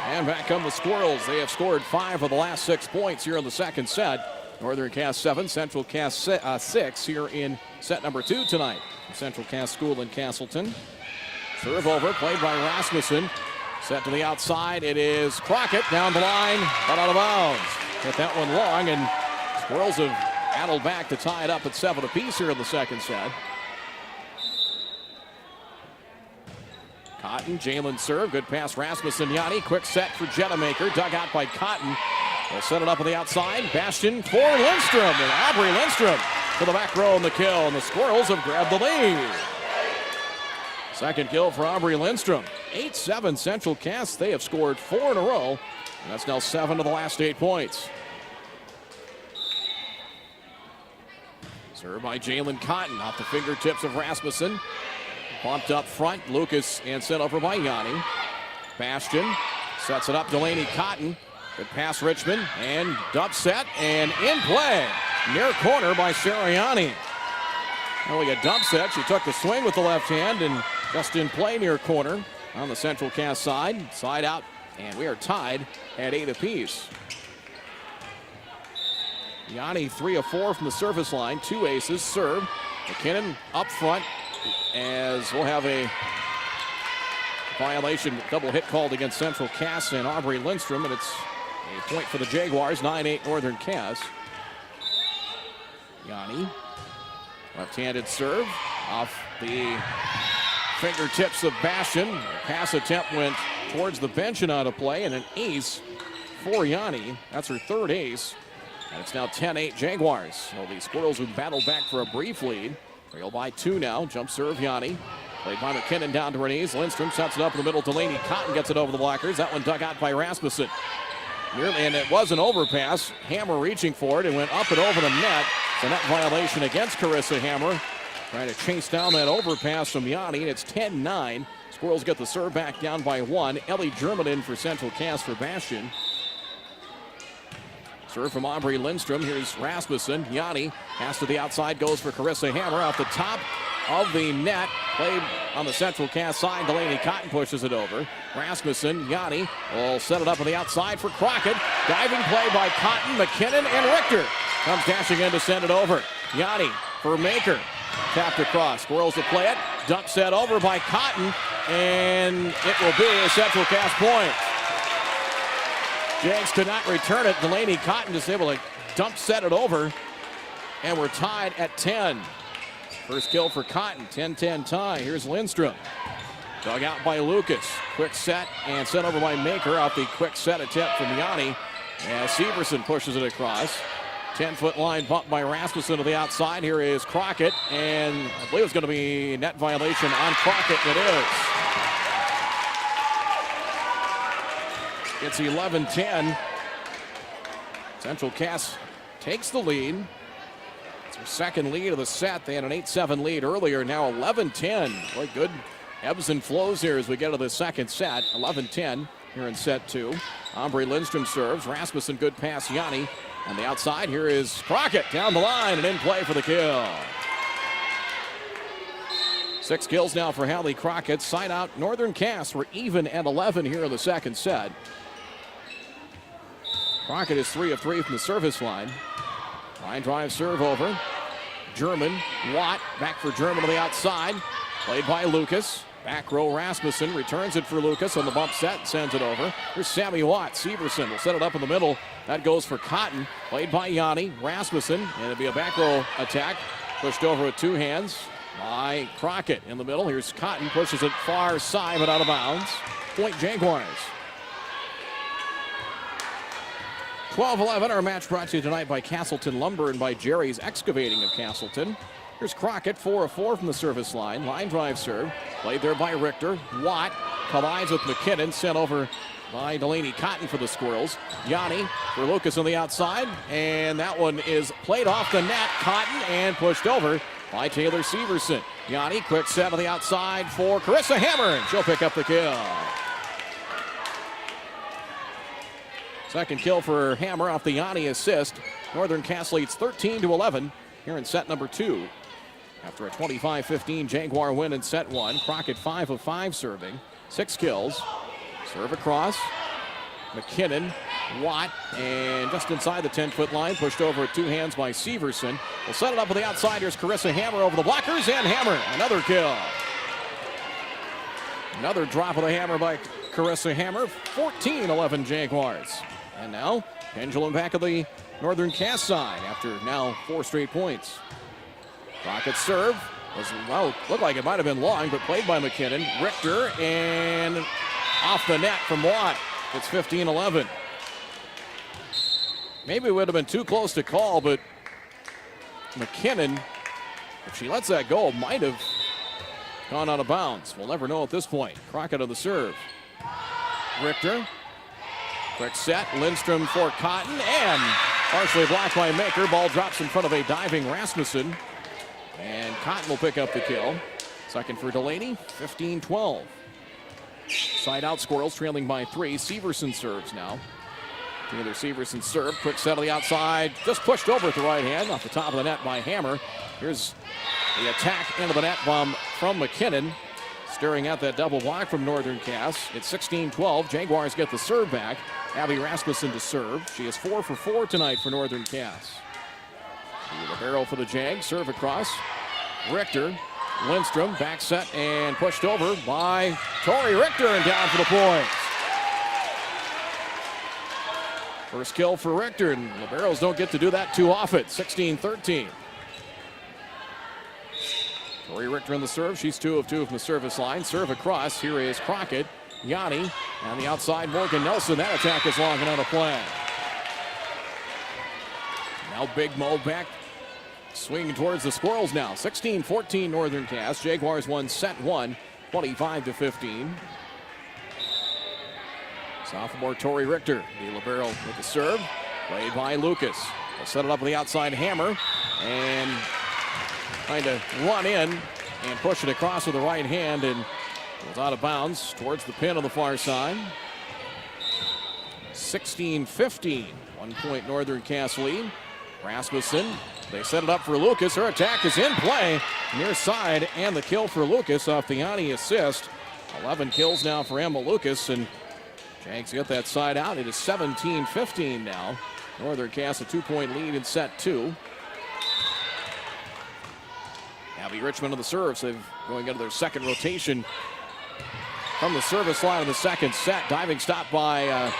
And back come the Squirrels. They have scored 5 of the last 6 points here in the second set. Northern Cass 7, Central Cass 6 here in set number 2 tonight. Central Cass School in Castleton. Serve over, played by Rasmussen. Set to the outside. It is Crockett down the line, but out of bounds. Hit that one long, and Squirrels have battled back to tie it up at 7 apiece here in the second set. Cotton, Jalen serve, good pass Rasmussen, Yanni, quick set for Jetamaker, dug out by Cotton. They'll set it up on the outside, Bastion for Lindstrom, and Aubrey Lindstrom to the back row in the kill, and the Squirrels have grabbed the lead. Second kill for Aubrey Lindstrom. 8-7 Central Cass, they have scored 4 in a row, and that's now 7 of the last 8 points. Served by Jalen Cotton off the fingertips of Rasmussen. Bumped up front, Lucas, and sent over by Yanni. Bastion sets it up, Delaney Cotton. Good pass Richmond, and dump set, and in play. Near corner by Sarah Yanni. Only a dump set, she took the swing with the left hand, and just in play near corner on the Central Cass side. Side out, and we are tied at 8 apiece. Yanni 3 of 4 from the service line, 2 aces, serve. McKinnon up front as we'll have a violation, double hit called against Central Cass and Aubrey Lindstrom, and it's a point for the Jaguars, 9-8 Northern Cass. Yanni, left-handed serve off the fingertips of Bastion. The pass attempt went towards the bench and out of play, and an ace for Yanni. That's her 3rd ace. And it's now 10-8 Jaguars. So the Squirrels who battled back for a brief lead. Trail by 2 now. Jump serve Yanni. Played by McKinnon down to her knees. Lindstrom sets it up in the middle. Delaney Cotton gets it over the blockers. That one dug out by Rasmussen. Nearly, and it was an overpass. Hammer reaching for it. It went up and over the net. So net violation against Carissa Hammer. Trying to chase down that overpass from Yanni. And it's 10-9. Squirrels get the serve back down by 1. Ellie German in for Central Cass for Bastion. Serve from Aubrey Lindstrom. Here's Rasmussen. Yanni pass to the outside, goes for Carissa Hammer off the top of the net. Played on the Central Cass side. Delaney Cotton pushes it over. Rasmussen, Yanni will set it up on the outside for Crockett. Diving play by Cotton, McKinnon, and Richter. Comes dashing in to send it over. Yanni for Maker. Tapped across. Squirrels to play it. Dump set over by Cotton. And it will be a Central Cass point. Jags could not return it. Delaney Cotton just able to dump set it over. And we're tied at 10. First kill for Cotton. 10-10 tie. Here's Lindstrom. Dug out by Lucas. Quick set and sent over by Maker off the quick set attempt from Yanni. And Severson pushes it across. 10-foot line bump by Rasmussen to the outside. Here is Crockett. And I believe it's going to be net violation on Crockett. It is. It's 11-10. Central Cass takes the lead. It's their second lead of the set. They had an 8-7 lead earlier. Now 11-10. Boy, good ebbs and flows here as we get to the second set. 11-10 here in set 2. Aubrey Lindstrom serves. Rasmussen, good pass. Yanni on the outside. Here is Crockett down the line and in play for the kill. 6 kills now for Hallie Crockett. Side out Northern Cass. We're even at 11 here in the second set. Crockett is 3 of 3 from the service line. Line drive serve over. German, Watt, back for German on the outside. Played by Lucas. Back row Rasmussen returns it for Lucas on the bump set, sends it over. Here's Sammy Watt. Severson will set it up in the middle. That goes for Cotton. Played by Yanni. Rasmussen, and it'll be a back row attack. Pushed over with 2 hands by Crockett in the middle. Here's Cotton, pushes it far side, but out of bounds. Point Jaguars. 12-11, our match brought to you tonight by Castleton Lumber and by Jerry's Excavating of Castleton. Here's Crockett, 4 of 4 from the service line. Line drive serve, played there by Richter. Watt collides with McKinnon, sent over by Delaney Cotton for the Squirrels. Yanni for Lucas on the outside, and that one is played off the net. Cotton and pushed over by Taylor Severson. Yanni, quick set on the outside for Carissa Hammer, and she'll pick up the kill. Second kill for Hammer off the Yanni assist. Northern Cass leads 13-11 here in set number 2. After a 25-15 Jaguar win in set 1, Crockett 5 of 5 serving, 6 kills. Serve across. McKinnon, Watt, and just inside the 10-foot line, pushed over with 2 hands by Severson. Will set it up on the outside. Here's Carissa Hammer over the blockers, and Hammer, another kill. Another drop of the hammer by Carissa Hammer, 14-11 Jaguars. And now, pendulum back of the Northern Cass side after now 4 straight points. Crockett's serve was, well, looked like it might have been long, but played by McKinnon. Richter, and off the net from Watt. It's 15-11. Maybe it would have been too close to call, but McKinnon, if she lets that go, might have gone out of bounds. We'll never know at this point. Crockett on the serve. Richter. Quick set. Lindstrom for Cotton, and partially blocked by Maker. Ball drops in front of a diving Rasmussen. And Cotton will pick up the kill. Second for Delaney, 15-12. Side out Squirrels trailing by 3. Severson serves now. Taylor Severson serve. Quick set on the outside. Just pushed over with the right hand off the top of the net by Hammer. Here's the attack into the net bomb from McKinnon. Staring at that double block from Northern Cass. It's 16-12. Jaguars get the serve back. Abby Rasmussen to serve. She is 4 for 4 tonight for Northern Cass. The barrel for the Jags. Serve across. Richter. Lindstrom. Back set and pushed over by Tori Richter, and down for the points. First kill for Richter, and Liberos don't get to do that too often. 16-13. Tori Richter in the serve. She's 2 of 2 from the service line. Serve across. Here is Crockett. Yanni on the outside. Morgan Nelson. That attack is long and out of play. Now Big Mo back. Swinging towards the Squirrels now. 16-14 Northern Cass. Jaguars won set 1, 25-15. Sophomore Tori Richter. The libero with the serve. Played by Lucas. They'll set it up with the outside Hammer. And trying to run in and push it across with the right hand, and goes out of bounds towards the pin on the far side. 16-15. 1 point Northern Cass lead. Rasmussen. They set it up for Lucas. Her attack is in play near side, and the kill for Lucas off the Yanni assist. 11 kills now for Emma Lucas, and Jags get that side out. It is 17-15 now. Northern Cass a 2-point lead in set 2. Abby Richmond on the serves. They're going into their second rotation from the service line in the second set. Diving stop by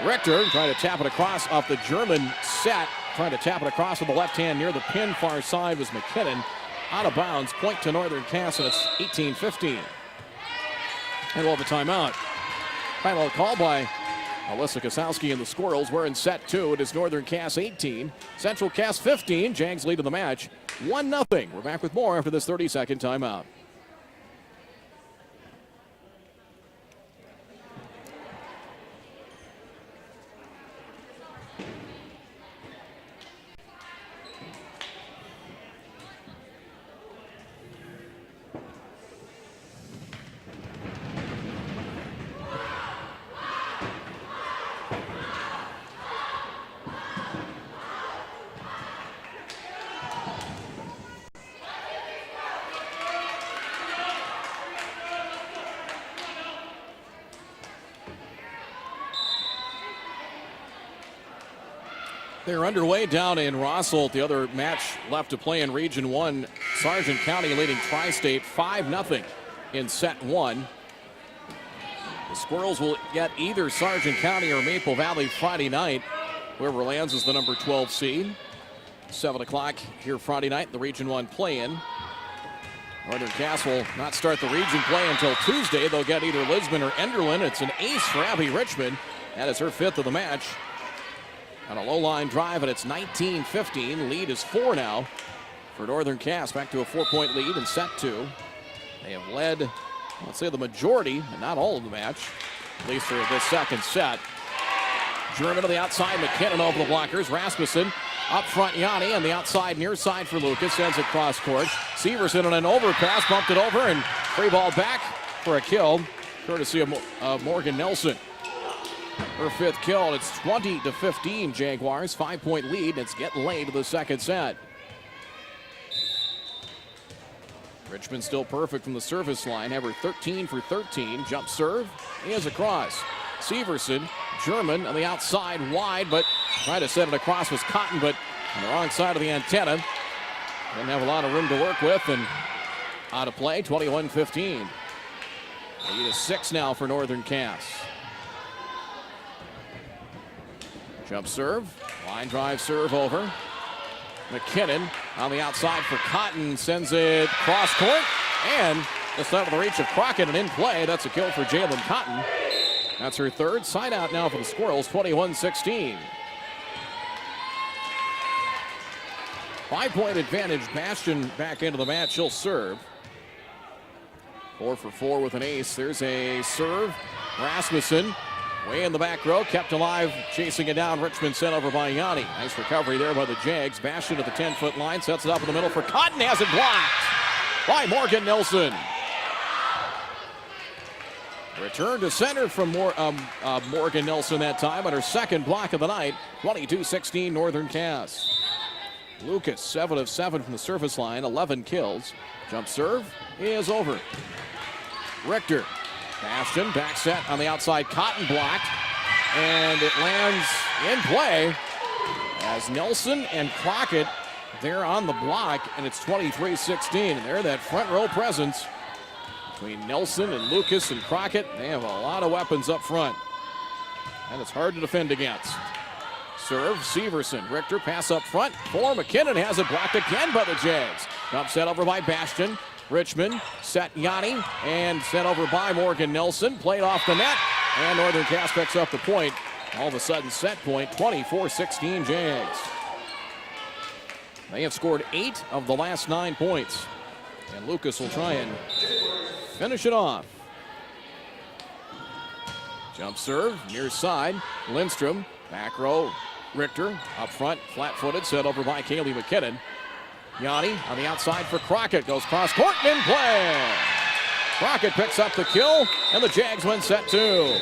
Richter. Trying to tap it across off the German set. Trying to tap it across with the left hand near the pin far side was McKinnon. Out of bounds. Point to Northern Cass, and it's 18-15. And we'll have a timeout. Timeout called by Alyssa Kosowski and the Squirrels. We're in set 2. It is Northern Cass 18, Central Cass 15. Jags lead in the match 1-0. We're back with more after this 30-second timeout. They're underway down in Rossult. The other match left to play in Region 1. Sargent County leading Tri-State 5-0 in set 1. The Squirrels will get either Sargent County or Maple Valley Friday night. Whoever lands is the number 12 seed. 7 o'clock here Friday night, the Region 1 play-in. Northern Cass will not start the region play until Tuesday. They'll get either Lisbon or Enderlin. It's an ace for Abby Richmond. That is her 5th of the match. On a low line drive, and it's 19-15. Lead is 4 now for Northern Cass. Back to a 4-point lead in set 2. They have led, let's say, the majority, and not all of the match, at least for this second set. German to the outside, McKinnon over the blockers. Rasmussen up front, Yanni on the outside, near side for Lucas. Sends it cross court. Severson on an overpass, bumped it over, and free ball back for a kill, courtesy of Morgan Nelson. Her 5th kill, and it's 20-15 Jaguars. 5-point lead, and it's getting late to the second set. Richmond still perfect from the service line. Ever 13 for 13. Jump serve is across. Severson, German on the outside, wide, but trying to set it across was Cotton, but on the wrong side of the antenna. Didn't have a lot of room to work with, and out of play, 21-15. Lead is 6 now for Northern Cass. Jump serve, line drive serve over. McKinnon on the outside for Cotton, sends it cross court, and just out of the reach of Crockett and in play. That's a kill for Jalen Cotton. That's her 3rd. Side out now for the Squirrels, 21-16. 5-point advantage. Bastion back into the match. She'll serve. 4 for 4 with an ace. There's a serve. Rasmussen way in the back row, kept alive, chasing it down. Richmond sent over by Yanni. Nice recovery there by the Jags. Bastion at the 10-foot line, sets it up in the middle for Cotton. Has it blocked by Morgan Nelson. Return to center from Morgan Nelson that time on her 2nd block of the night. 22-16 Northern Cass. Lucas, 7 of 7 from the surface line, 11 kills. Jump serve is over. Richter, Bastion, back set on the outside, Cotton blocked, and it lands in play as Nelson and Crockett there on the block, and it's 23-16. And there, that front row presence between Nelson and Lucas and Crockett. They have a lot of weapons up front, and it's hard to defend against. Serve, Severson. Richter, pass up front for McKinnon. Has it blocked again by the Jags. Jump set over by Bastion. Richmond set Yanni and set over by Morgan Nelson. Played off the net, and Northern Cass picks up the point. All of a sudden, set point, 24-16 Jags. They have scored 8 of the last 9 points, and Lucas will try and finish it off. Jump serve, near side. Lindstrom, back row. Richter, up front, flat-footed, set over by Kaylee McKinnon. Yanni on the outside for Crockett. Goes cross court and in play. Crockett picks up the kill, and the Jags win set 2.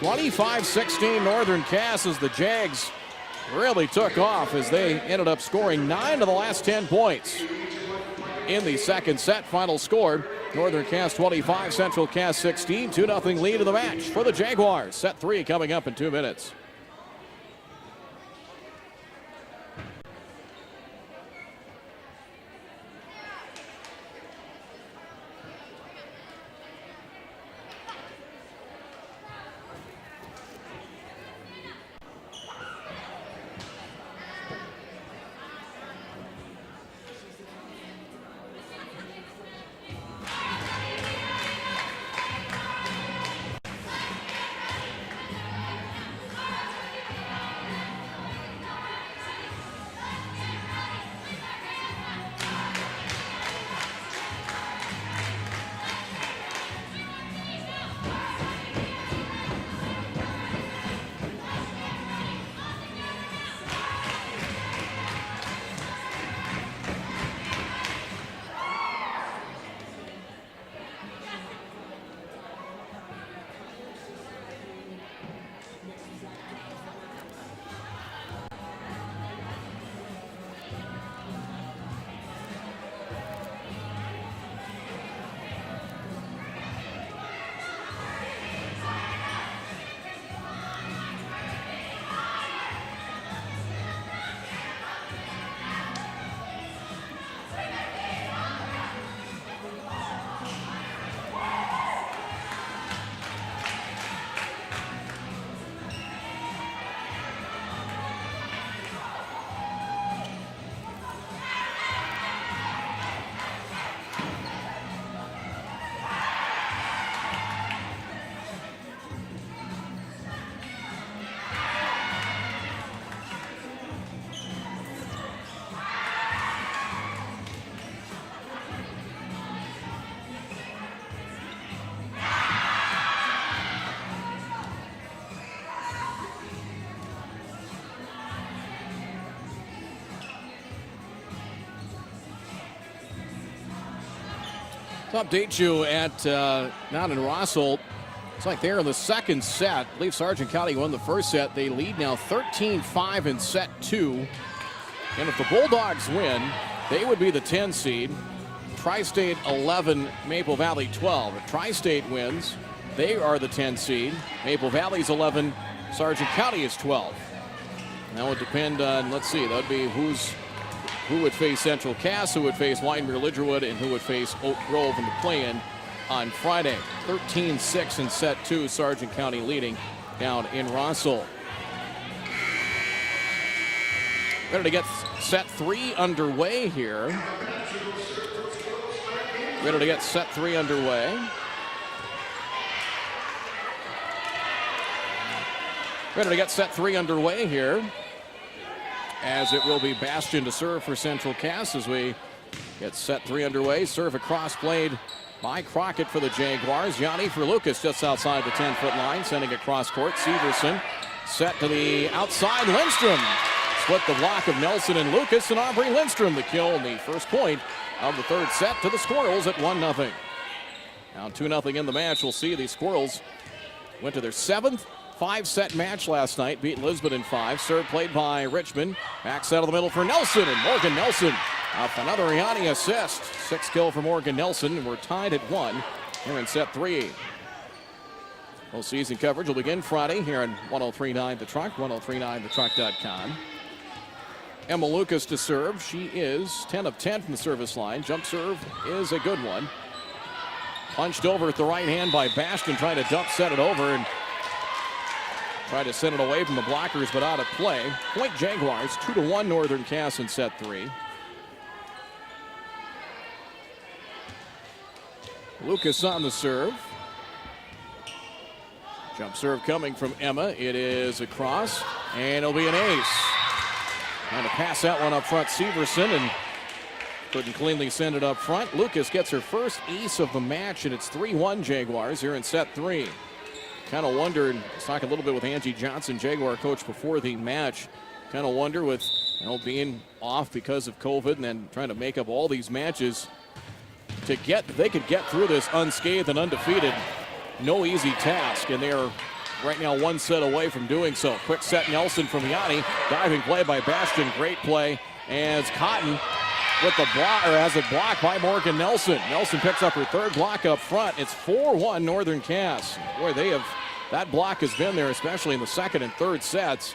25-16 Northern Cass as the Jags really took off as they ended up scoring 9 of the last 10 points in the second set. Final score, Northern Cass 25, Central Cass 16. 2-0 lead of the match for the Jaguars. Set 3 coming up in 2 minutes. To update you at down in Rossholt, it's like they're in the second set. I believe Sargent County won the first set. They lead now 13-5 in set 2. And if the Bulldogs win, they would be the 10 seed. Tri-State 11, Maple Valley 12. If Tri-State wins, they are the 10 seed. Maple Valley's 11, Sargent County is 12. That would depend on, let's see, that would be who would face Central Cass, who would face Wyndmere Lidgerwood, and who would face Oak Grove in the play-in on Friday. 13-6 in set 2, Sargent County leading down in Rossholt. Ready to get set 3 underway here. Ready to get set 3 underway. Ready to get set 3 underway here, as it will be Bastion to serve for Central Cass as we get set 3 underway. Serve across played by Crockett for the Jaguars. Yanni for Lucas just outside the 10-foot line, sending it cross court. Severson set to the outside. Lindstrom split the block of Nelson and Lucas, and Aubrey Lindstrom the kill in the first point of the third set to the Squirrels at 1-0. Now 2-0 in the match. We'll see the Squirrels went to their 7th 5-set match last night, beat Lisbon in 5. Serve played by Richmond. Back set of the middle for Nelson, and Morgan Nelson off another Yanni assist. 6 kill for Morgan Nelson, and we're tied at 1 here in set 3. Full season coverage will begin Friday here on 103.9 The Truck, 103.9thetruck.com. Emma Lucas to serve. She is 10 of 10 from the service line. Jump serve is a good one. Punched over at the right hand by Bastion, trying to dump set it over, and tried to send it away from the blockers, but out of play. Point Jaguars, 2-1 Northern Cass in set 3. Lucas on the serve. Jump serve coming from Emma. It is across, and it'll be an ace. Trying to pass that one up front, Severson, and couldn't cleanly send it up front. Lucas gets her first ace of the match, and it's 3-1 Jaguars here in set 3. Kind of wondered, I was talking a little bit with Angie Johnson, Jaguar coach, before the match. Kind of wonder with, being off because of COVID and then trying to make up all these matches they could get through this unscathed and undefeated. No easy task, and they are right now 1 set away from doing so. Quick set Nelson from Yanni. Diving play by Bastion. Great play as Cotton with the block, or has it blocked by Morgan Nelson. Nelson picks up her third block up front. It's 4-1 Northern Cass. Boy, that block has been there, especially in the second and third sets.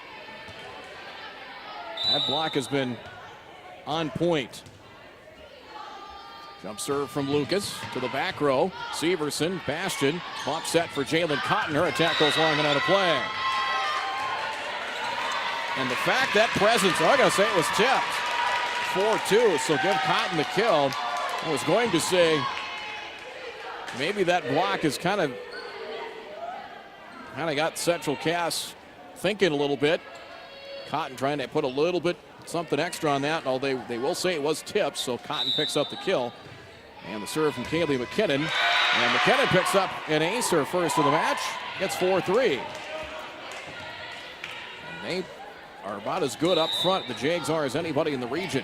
That block has been on point. Jump serve from Lucas to the back row. Severson, Bastion, bump set for Jalen Cotton. Her attack goes long and out of play. And the fact that presence, I'm going to say it was tipped. 4-2, so give Cotton the kill. I was going to say maybe that block is kind of got Central Cass thinking a little bit. Cotton trying to put a little bit something extra on that. Although they will say it was tipped, so Cotton picks up the kill. And the serve from Kaylee McKinnon. And McKinnon picks up an ace, her first of the match. Gets 4-3. And they are about as good up front, the Jags are, as anybody in the region.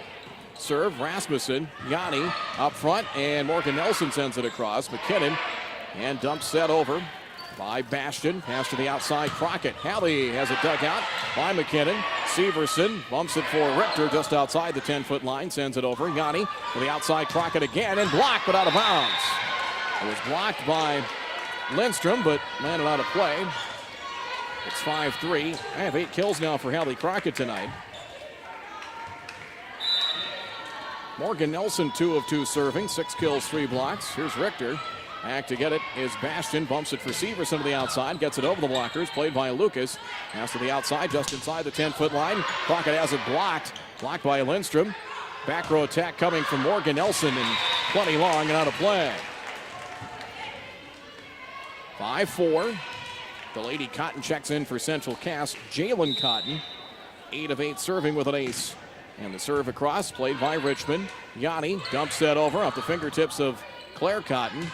Serve, Rasmussen, Yanni up front, and Morgan Nelson sends it across. McKinnon, and dump set over by Bastion. Pass to the outside, Crockett. Hallie has it dug out by McKinnon. Severson bumps it for Richter just outside the 10-foot line, sends it over. Yanni to the outside, Crockett again, and blocked, but out of bounds. It was blocked by Lindstrom, but landed out of play. It's 5-3. I have 8 kills now for Hallie Crockett tonight. Morgan Nelson, 2 of 2 serving, 6 kills, 3 blocks. Here's Richter. Back to get it is Bastion. Bumps it for Severson to the outside. Gets it over the blockers. Played by Lucas. Pass to the outside, just inside the 10-foot line. Crockett has it blocked. Blocked by Lindstrom. Back row attack coming from Morgan Nelson, and plenty long and out of play. 5-4. The Lady Cotton checks in for Central Cass. Jalen Cotton, 8 of 8 serving with an ace. And the serve across, played by Richmond. Yanni dumps that over off the fingertips of Claire Cotton.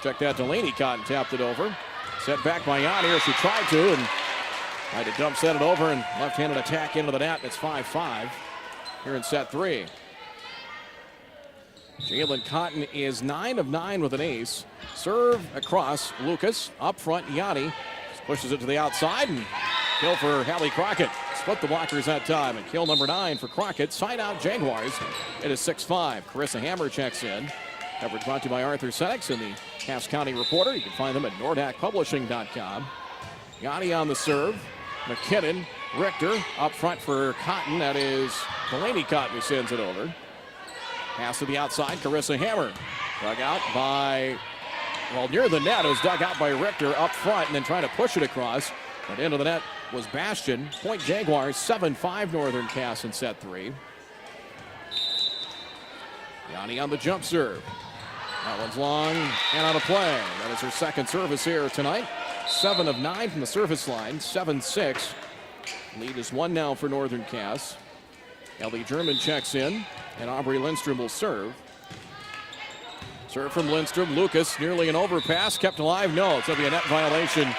Check that, Delaney Cotton tapped it over. Set back by Yanni, or she tried to, and tried to dump set it over, and left-handed attack into the net. It's 5-5 here in set 3. Jalen Cotton is 9 of 9 with an ace. Serve across, Lucas. Up front, Yanni pushes it to the outside, and kill for Hallie Crockett. Split the blockers that time, and kill number 9 for Crockett. Side out Jaguars. It is 6-5. Carissa Hammer checks in. Coverage brought to you by Arthur Senex and the Cass County Reporter. You can find them at nordacpublishing.com. Yanni on the serve. McKinnon, Richter up front for Cotton. That is Delaney Cotton who sends it over. Pass to the outside, Carissa Hammer. Dug out by, well, near the net. It was dug out by Richter up front and then trying to push it across. But into the net was Bastion. Point Jaguars, 7-5 Northern Cass in set 3. Yanni on the jump serve. That one's long and on a play. That is her second service here tonight. 7 of 9 from the service line, 7-6. Lead is 1 now for Northern Cass. Ellie German checks in, and Aubrey Lindstrom will serve. Serve from Lindstrom. Lucas, nearly an overpass, kept alive. No, it's going to be a net violation.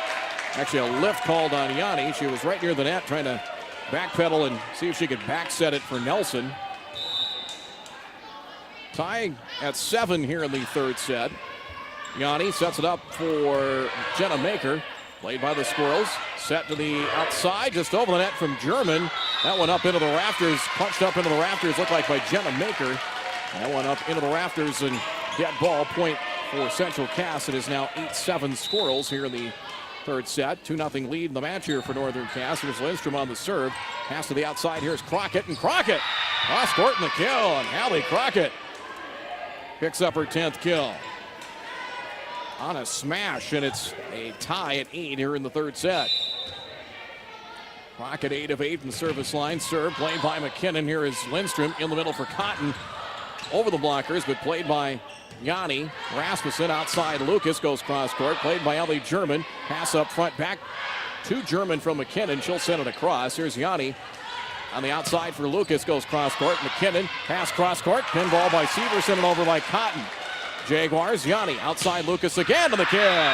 Actually, a lift called on Yanni. She was right near the net trying to backpedal and see if she could back set it for Nelson. Tie at 7 here in the third set. Yanni sets it up for Jenna Maker. Played by the Squirrels. Set to the outside, just over the net from German. That one up into the rafters, punched up into the rafters, looked like by Jenna Maker. That one up into the rafters and dead ball. Point for Central Cass. It is now 8-7 Squirrels here in the third set. 2-0 lead in the match here for Northern Cass. Here's Lindstrom on the serve. Pass to the outside. Here's Crockett, and Crockett cross court in the kill. And Hallie Crockett picks up her 10th kill on a smash, and it's a tie at 8 here in the third set. Crockett 8 of 8 from the service line. Serve played by McKinnon. Here is Lindstrom in the middle for Cotton. Over the blockers, but played by Yanni. Rasmussen outside. Lucas goes cross court. Played by Ellie German. Pass up front, back to German from McKinnon. She'll send it across. Here's Yanni on the outside for Lucas. Goes cross court. McKinnon pass cross court. Pinball by Severson and over by Cotton. Jaguars, Yanni outside Lucas again to the kill.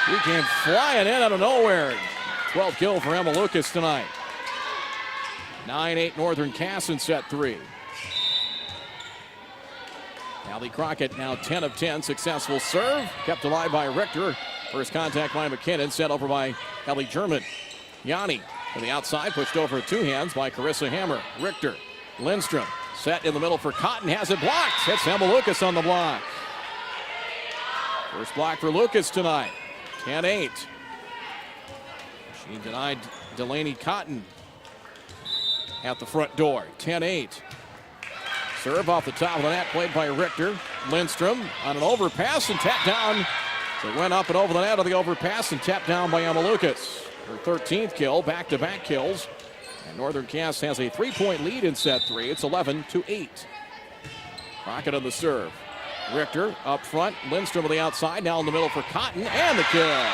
He came flying in out of nowhere. 12 kill for Emma Lucas tonight. 9-8 Northern Cass in set 3. Hallie Crockett now 10 of 10. Successful serve. Kept alive by Richter. First contact by McKinnon. Sent over by Ellie German. Yanni to the outside. Pushed over with 2 hands by Carissa Hammer. Richter. Lindstrom. Set in the middle for Cotton. Has it blocked. Hits Emma Lucas on the block. First block for Lucas tonight. 10-8. She denied Delaney Cotton at the front door. 10-8. Serve off the top of the net, played by Richter. Lindstrom on an overpass and tapped down. It went up and over the net of the overpass and tapped down by Emma Lucas. Her 13th kill, back-to-back kills. And Northern Cass has a 3-point lead in set 3. It's 11-8. Crockett on the serve. Richter up front. Lindstrom on the outside. Now in the middle for Cotton. And the kill.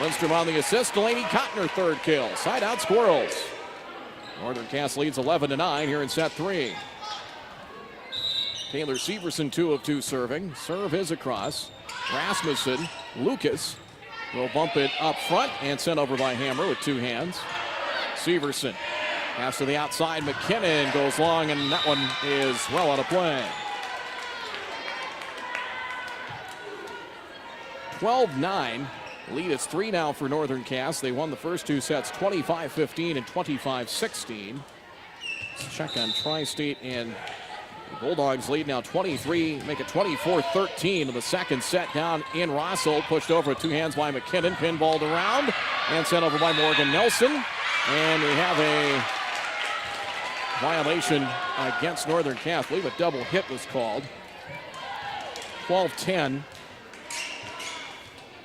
Lindstrom on the assist. Delaney Cotton her 3rd kill. Side out Squirrels. Northern Cass leads 11-9 here in set 3. Taylor Severson 2 of 2 serving. Serve is across. Rasmussen. Lucas will bump it up front and sent over by Hammer with 2 hands. Severson. Pass to the outside. McKinnon goes long, and that one is well out of play. 12-9. Lead is 3 now for Northern Cass. They won the first 2 sets 25-15 and 25-16. Let's check on Tri-State, and the Bulldogs lead now 23, make it 24-13 in the second set down in Rossel. Pushed over with 2 hands by McKinnon, pinballed around and sent over by Morgan Nelson. And we have a violation against Northern Cass. I believe a double hit was called. 12-10.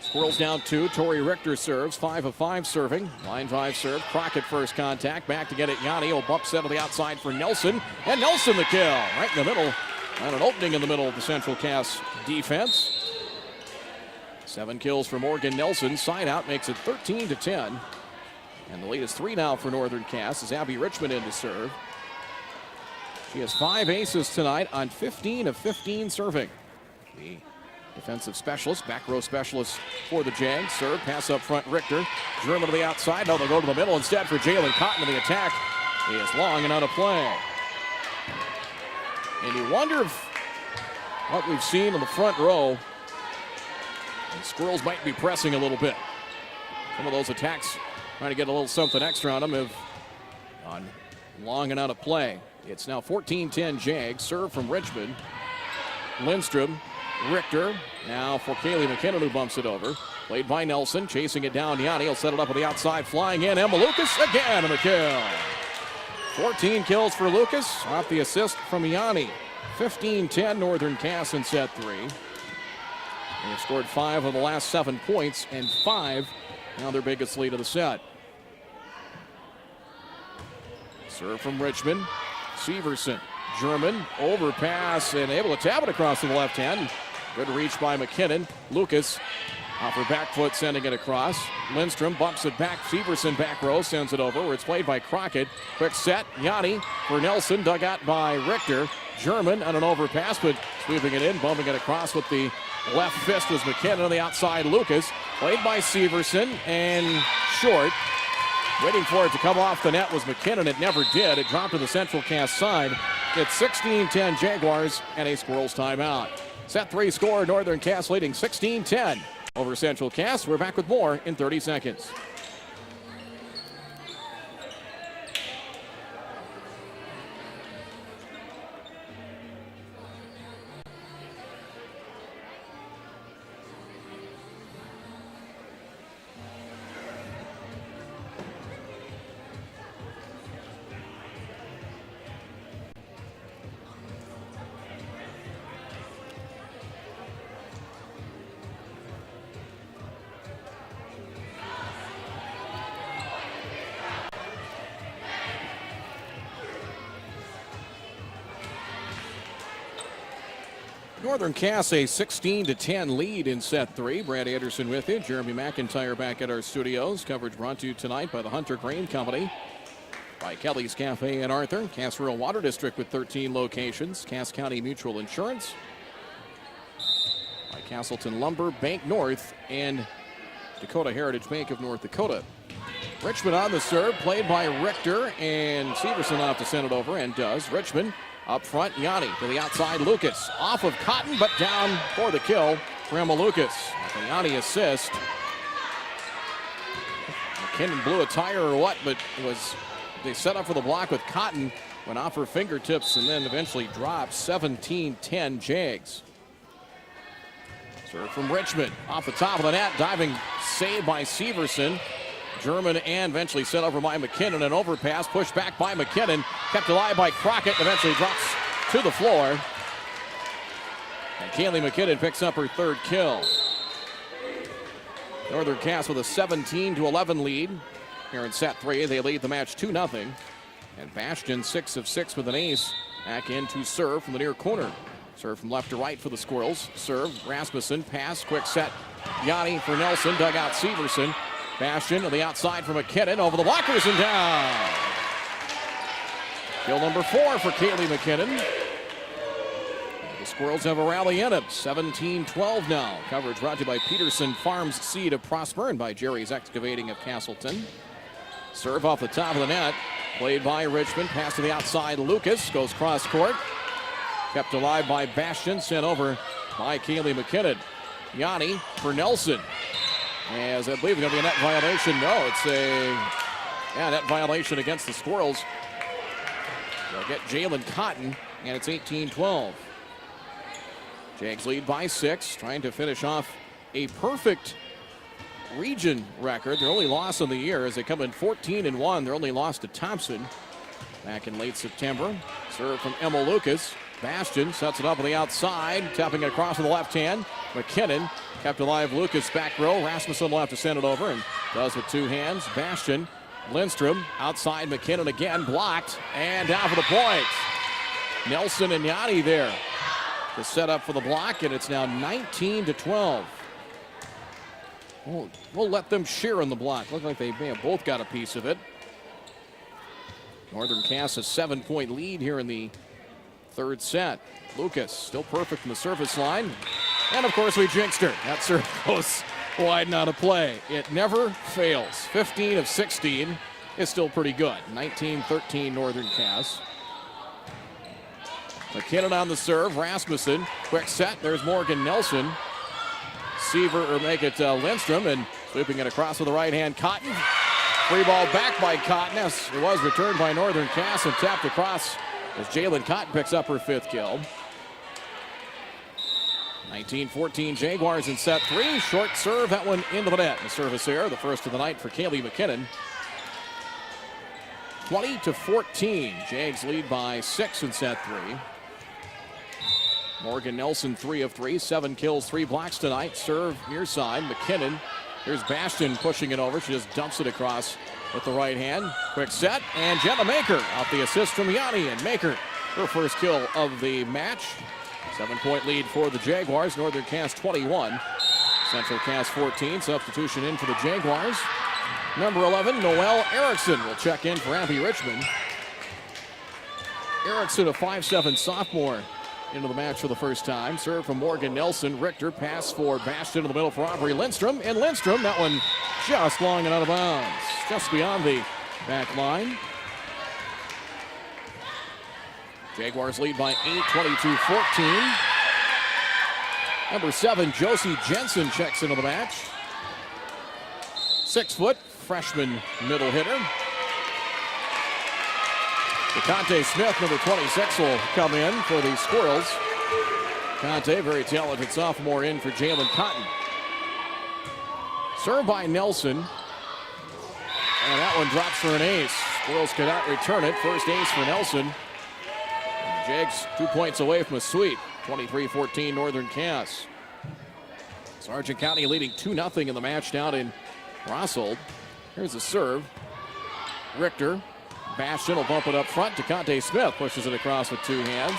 Squirrels down 2. Tori Richter serves. 5 of 5 serving. Line drive serve. Crockett first contact. Back to get it. Yanni will bump set to the outside for Nelson. And Nelson the kill. Right in the middle. And an opening in the middle of the Central Cass defense. 7 kills for Morgan Nelson. Side out makes it 13-10. And the lead is 3 now for Northern Cass as Abby Richmond in to serve. She has 5 aces tonight on 15 of 15 serving. The defensive specialist, back row specialist for the Jags. Serve, pass up front, Richter. German to the outside. Now they'll go to the middle instead for Jalen Cotton. The attack is long and out of play. And you wonder if what we've seen in the front row, the Squirrels might be pressing a little bit. Some of those attacks trying to get a little something extra on them have gone long and out of play. It's now 14-10 Jags. Serve from Richmond. Lindstrom, Richter. Now for Kaylee McKinnon, who bumps it over. Played by Nelson, chasing it down. Yanni will set it up on the outside, flying in. Emma Lucas again, and a kill. 14 kills for Lucas off the assist from Yanni. 15-10 Northern Cass in set 3. They have scored 5 of the last 7 points, and 5 now their biggest lead of the set. Serve from Richmond. Severson, German, overpass, and able to tap it across to the left hand. Good reach by McKinnon. Lucas off her back foot, sending it across. Lindstrom bumps it back. Severson back row, sends it over where it's played by Crockett. Quick set. Yanni for Nelson, dug out by Richter. German on an overpass, but sweeping it in, bumping it across with the left fist was McKinnon on the outside. Lucas, played by Severson, and short. Waiting for it to come off the net was McKinnon. It never did. It dropped to the Central Cass side. It's 16-10 Jaguars and a Squirrels timeout. Set 3 score, Northern Cass leading 16-10 over Central Cass. We're back with more in 30 seconds. Northern Cass a 16-10 lead in set 3. Brad Anderson with you. Jeremy McIntyre back at our studios. Coverage brought to you tonight by the Hunter Grain Company, by Kelly's Cafe in Arthur, Cass Rural Water District with 13 locations, Cass County Mutual Insurance, by Castleton Lumber, Bank North, and Dakota Heritage Bank of North Dakota. Richmond on the serve, played by Richter, and Severson off to send it over, and does. Richmond up front, Yanni to the outside, Lucas. Off of Cotton, but down for the kill for Emma Lucas. The Yanni assist. McKinnon blew a tire or what, but they set up for the block with Cotton, went off her fingertips and then eventually dropped. 17-10 Jags. Serve from Richmond. Off the top of the net, diving save by Severson. German and eventually sent over by McKinnon. An overpass pushed back by McKinnon. Kept alive by Crockett. Eventually drops to the floor. And Kaylee McKinnon picks up her 3rd kill. Northern Cass with a 17-11 lead. Here in set 3, they lead the match 2-0. And Bastion 6 of 6 with an ace. Back in to serve from the near corner. Serve from left to right for the Squirrels. Serve, Rasmussen, pass, quick set. Yanni for Nelson, dug out Severson. Bastion to the outside for McKinnon, over the blockers and down. Kill number 4 for Kaylee McKinnon. The Squirrels have a rally in it. 17-12 now. Coverage brought to you by Peterson Farms Seed of Prosper and by Jerry's Excavating of Castleton. Serve off the top of the net. Played by Richmond. Pass to the outside. Lucas goes cross court. Kept alive by Bastion. Sent over by Kaylee McKinnon. Yanni for Nelson. As I believe it's going to be a net violation. No, it's a net violation against the Squirrels. They'll get Jalen Cotton, and it's 18-12. Jags lead by 6, trying to finish off a perfect region record. Their only loss of the year as they come in 14-1. Their only loss to Thompson back in late September. Serve from Emma Lucas. Bastion sets it up on the outside, tapping it across with the left hand. McKinnon kept alive. Lucas back row. Rasmussen will have to send it over and does with 2 hands. Bastion, Lindstrom outside. McKinnon again blocked and down for the point. Nelson and Yanni there to set up for the block, and it's now 19-12. We'll let them share in the block. Look like they may have both got a piece of it. Northern Cass a 7-point lead here in the 3rd set. Lucas still perfect from the service line. And of course we jinxed her. That serve goes wide and out of play. It never fails. 15 of 16 is still pretty good. 19-13 Northern Cass. McKinnon on the serve. Rasmussen. Quick set. There's Morgan Nelson. Seaver or make it Lindstrom, and sweeping it across with the right hand. Cotton. Free ball back by Cotton. Yes, it was returned by Northern Cass and tapped across as Jalen Cotton picks up her 5th kill. 19-14 Jaguars in set 3. Short serve, that one into the net. The service error, the first of the night for Kaylee McKinnon. 20-14. Jags lead by 6 in set 3. Morgan Nelson 3 of 3, 7 kills, 3 blocks tonight. Serve near side. McKinnon. Here's Bastion pushing it over. She just dumps it across with the right hand. Quick set, and Jenna Maker off the assist from Yanni, and Maker her first kill of the match. 7-point lead for the Jaguars. Northern Cass 21. Central Cass 14. Substitution in for the Jaguars. Number 11, Noelle Erickson will check in for Abby Richmond. Erickson, a 5'7" sophomore, into the match for the first time. Serve from Morgan Nelson. Richter pass for Bastion in the middle for Aubrey Lindstrom. And Lindstrom, that one just long and out of bounds. Just beyond the back line. Jaguars lead by 8, 22-14. Number 7, Josie Jensen checks into the match. 6-foot freshman middle hitter. DeConte Smith, number 26, will come in for the Squirrels. Conte, very talented sophomore, in for Jalen Cotton. Served by Nelson. And that one drops for an ace. Squirrels cannot return it. First ace for Nelson. Jags 2 points away from a sweep. 23-14 Northern Cass. Sargent County leading 2-0 in the match down in Rossold. Here's the serve. Richter. Bastion will bump it up front. DeConte Smith pushes it across with 2 hands.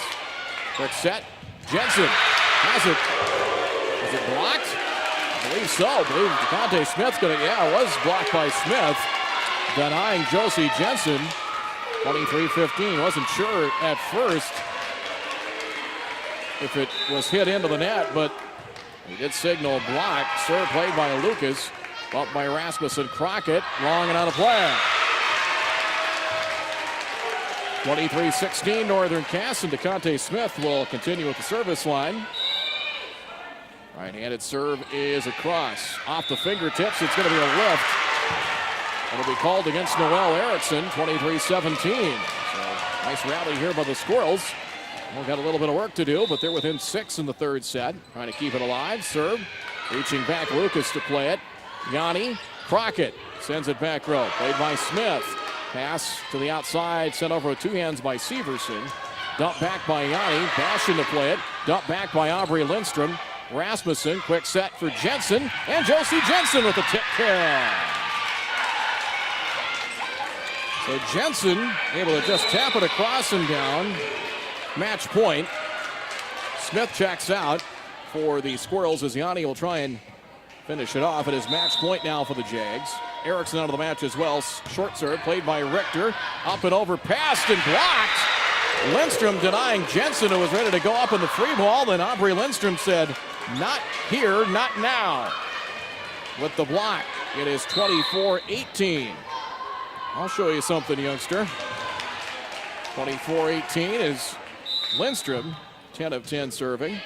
Quick set. Jensen has it. Is it blocked? I believe so. I believe DeConte Smith's going to, it was blocked by Smith. Denying Josie Jensen. 23-15. Wasn't sure at first if it was hit into the net, but he did signal block. Serve played by Lucas. Bumped by Rasmussen. Crockett. Long and out of play. 23-16 Northern Cass, and DeConte Smith will continue with the service line. Right-handed serve is across. Off the fingertips, it's going to be a lift. It'll be called against Noelle Erickson, 23-17. So nice rally here by the Squirrels. We've got a little bit of work to do, but they're within 6 in the 3rd set. Trying to keep it alive. Serve. Reaching back, Lucas to play it. Yanni. Crockett sends it back row. Played by Smith. Pass to the outside, sent over with 2 hands by Severson. Dump back by Yanni. Bastion to play it. Dump back by Aubrey Lindstrom. Rasmussen, quick set for Jensen. And Josie Jensen with the tip kill. So Jensen able to just tap it across and down. Match point. Smith checks out for the Squirrels as Yanni will try and finish it off. It is match point now for the Jags. Erickson out of the match as well. Short serve played by Richter. Up and over, passed and blocked. Lindstrom denying Jensen, who was ready to go up in the free ball. Then Aubrey Lindstrom said, not here, not now. With the block, it is 24-18. I'll show you something, youngster. 24-18 is Lindstrom, 10 of 10 serving.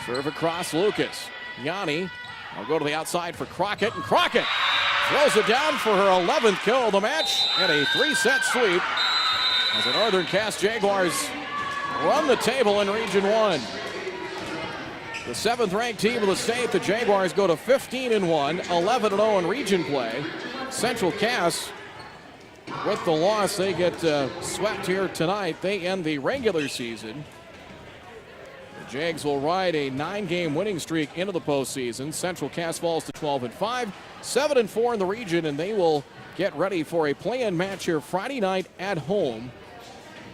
Serve across Lucas. Yanni will go to the outside for Crockett, and Crockett throws it down for her 11th kill of the match and a 3-set sweep as the Northern Cass Jaguars run the table in Region 1. The 7th-ranked team of the state, the Jaguars, go to 15-1, 11-0 in region play. Central Cass, with the loss, they get swept here tonight. They end the regular season. The Jags will ride a 9-game winning streak into the postseason. Central Cass falls to 12-5, 7-4 in the region, and they will get ready for a play-in match here Friday night at home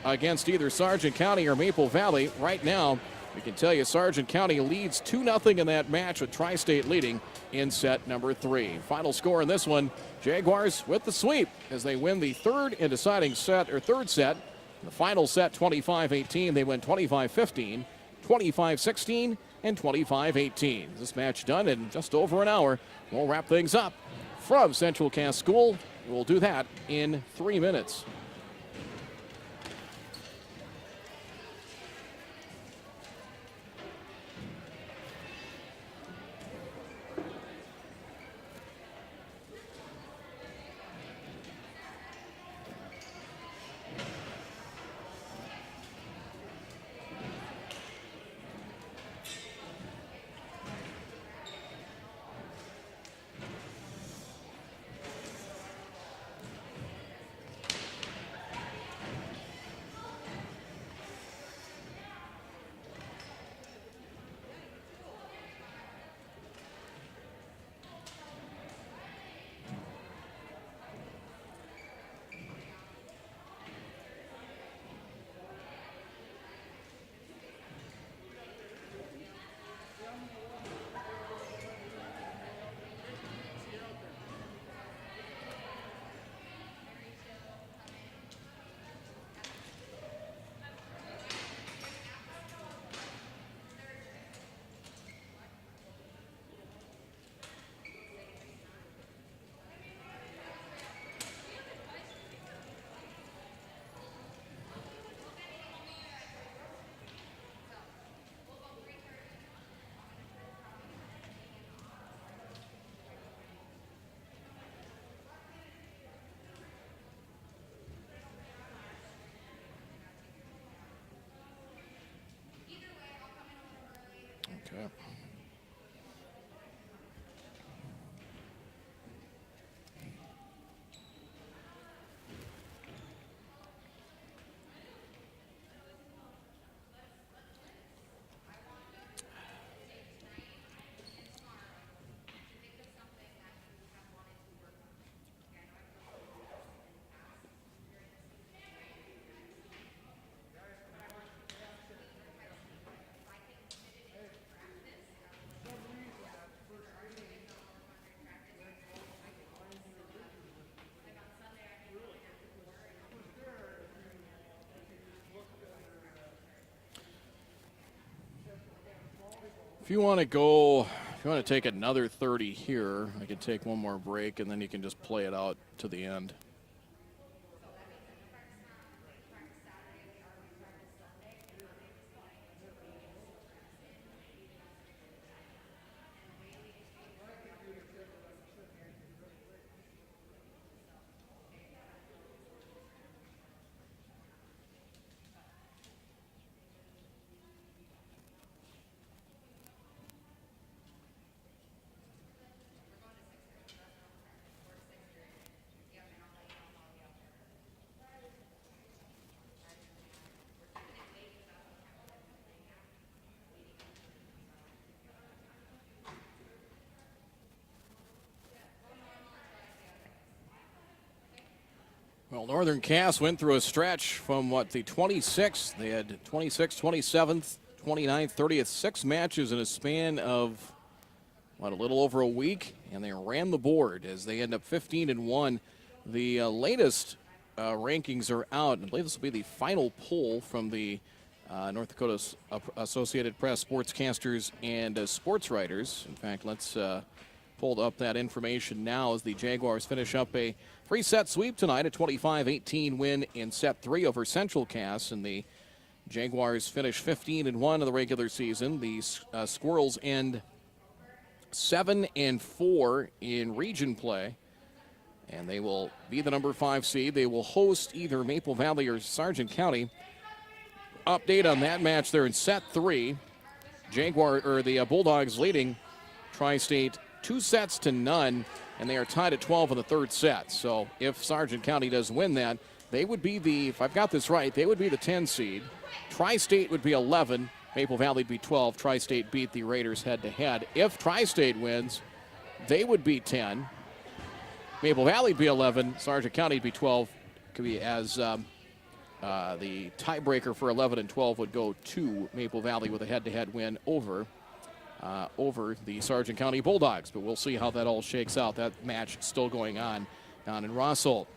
against either Sargent County or Maple Valley. Right now, we can tell you Sargent County leads 2-0 in that match, with Tri-State leading in set number 3. Final score in this one, Jaguars with the sweep as they win the third and deciding set, or third set. The final set, 25-18. They win 25-15, 25-16, and 25-18. This match done in just over an hour. We'll wrap things up from Central Cass School. We'll do that in 3 minutes. If you want to take another 30 here, I could take one more break, and then you can just play it out to the end. Well, Northern Cass went through a stretch from the 26th. They had 26th, 27th, 29th, 30th, 6 matches in a span of, a little over a week, and they ran the board as they end up 15-1. The latest rankings are out. I believe this will be the final poll from the North Dakota Associated Press sportscasters and sports writers. In fact, let's pull up that information now as the Jaguars finish up a 3-set sweep tonight, a 25-18 win in set 3 over Central Cass, and the Jaguars finish 15-1 in the regular season. The Squirrels end 7-4 in region play, and they will be the number 5 seed. They will host either Maple Valley or Sargent County. Update on that match there in set 3. The Bulldogs leading Tri-State 2-0, and they are tied at 12 in the 3rd set. So if Sargent County does win that, they would be if I've got this right, they would be the 10 seed. Tri-State would be 11. Maple Valley would be 12. Tri-State beat the Raiders head-to-head. If Tri-State wins, they would be 10. Maple Valley would be 11. Sargent County would be 12. Could be as the tiebreaker for 11 and 12 would go to Maple Valley with a head-to-head win over the Sargent County Bulldogs. But we'll see how that all shakes out. That match still going on down in Rossall.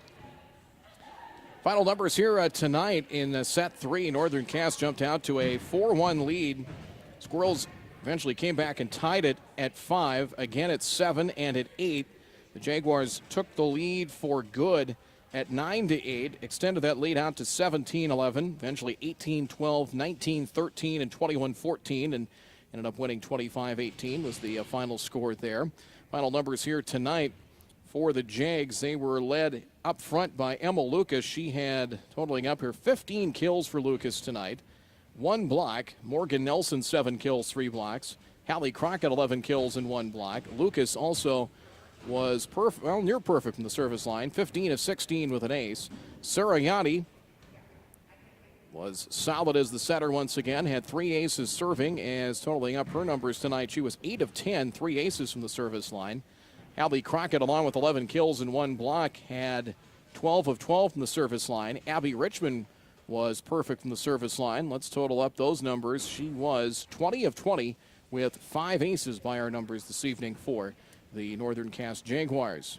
Final numbers here tonight in set 3. Northern Cass jumped out to a 4-1 lead. Squirrels eventually came back and tied it at 5, again at 7 and at 8. The Jaguars took the lead for good at 9-8, extended that lead out to 17-11, eventually 18-12, 19-13, and 21-14, and ended up winning 25-18 was the final score there. Final numbers here tonight for the Jags. They were led up front by Emma Lucas. She had, totaling up here, 15 kills for Lucas tonight. 1 block. Morgan Nelson, 7 kills, 3 blocks. Hallie Crockett, 11 kills and 1 block. Lucas also was near perfect from the service line. 15 of 16 with an ace. Sarah Yanni was solid as the setter once again. Had 3 aces serving, as totaling up her numbers tonight, she was 8 of 10, 3 aces from the service line. Hallie Crockett, along with 11 kills and 1 block, had 12 of 12 from the service line. Abby Richmond was perfect from the service line. Let's total up those numbers. She was 20 of 20 with 5 aces by our numbers this evening for the Northern Cass Jaguars.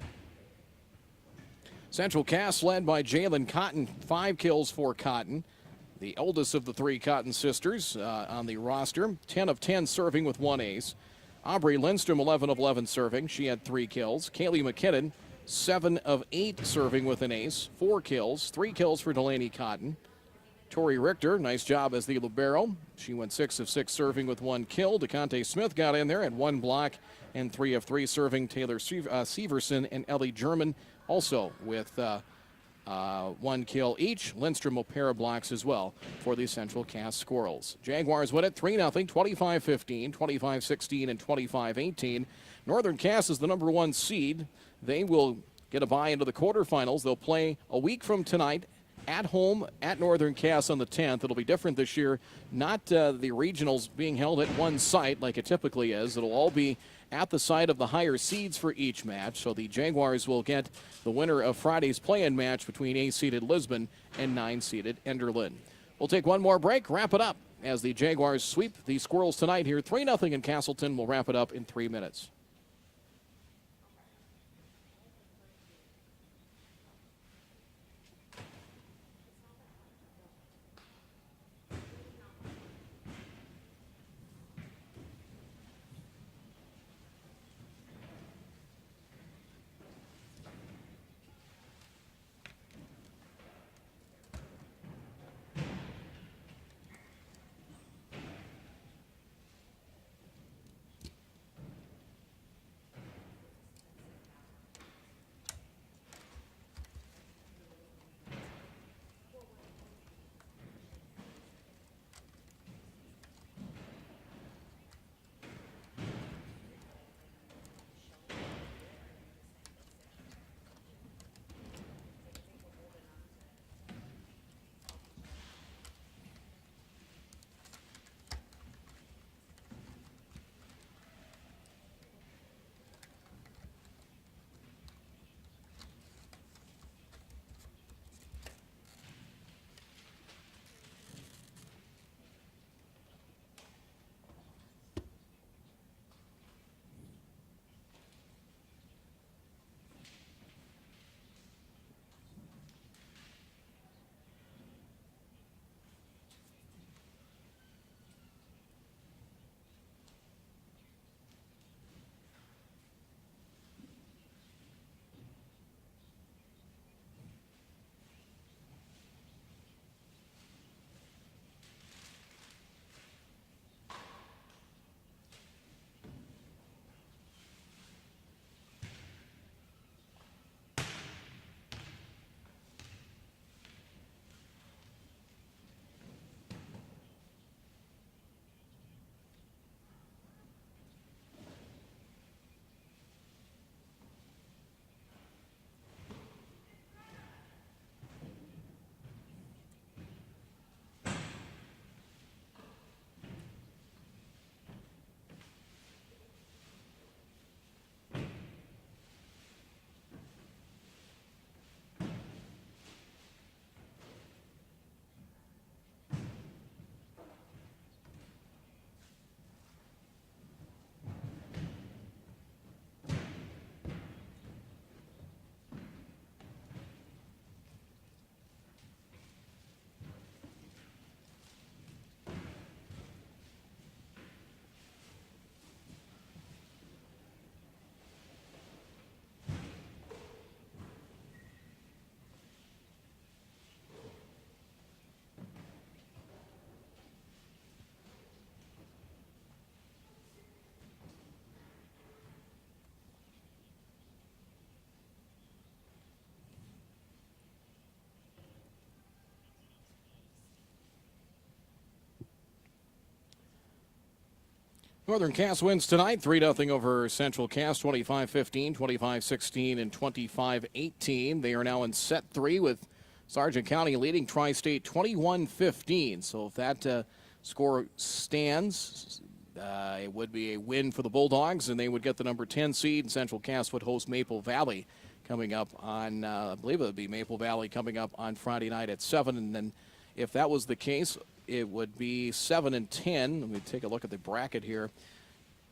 Central Cass led by Jalen Cotton, 5 kills for Cotton. The eldest of the 3 Cotton sisters on the roster, 10 of 10 serving with 1 ace. Aubrey Lindstrom, 11 of 11 serving. She had 3 kills. Kaylee McKinnon, 7 of 8 serving with an ace. 4 kills. 3 kills for Delaney Cotton. Tori Richter, nice job as the libero. She went 6 of 6 serving with 1 kill. DeConte Smith got in there, had 1 block and 3 of 3 serving. Taylor Severson and Ellie German also with 1 kill each. Lindstrom a pair of blocks as well for the Central Cass Squirrels. Jaguars win it 3-0, 25-15, 25-16, and 25-18. Northern Cass is the number 1 seed. They will get a bye into the quarterfinals. They'll play a week from tonight at home at Northern Cass on the 10th. It'll be different this year. Not the regionals being held at one site like it typically is. It'll all be at the site of the higher seeds for each match. So the Jaguars will get the winner of Friday's play-in match between 8-seeded Lisbon and 9-seeded Enderlin. We'll take one more break, wrap it up as the Jaguars sweep the Squirrels tonight here. 3-0 in Castleton. We'll wrap it up in 3 minutes. Northern Cass wins tonight, 3-0 over Central Cass, 25-15, 25-16, and 25-18. They are now in set 3 with Sargent County leading Tri-State 21-15. So if that score stands, it would be a win for the Bulldogs, and they would get the number 10 seed. And Central Cass would host Maple Valley coming up on, I believe it would be Maple Valley coming up on Friday night at 7. And then if that was the case, it would be 7 and 10. Let me take a look at the bracket here.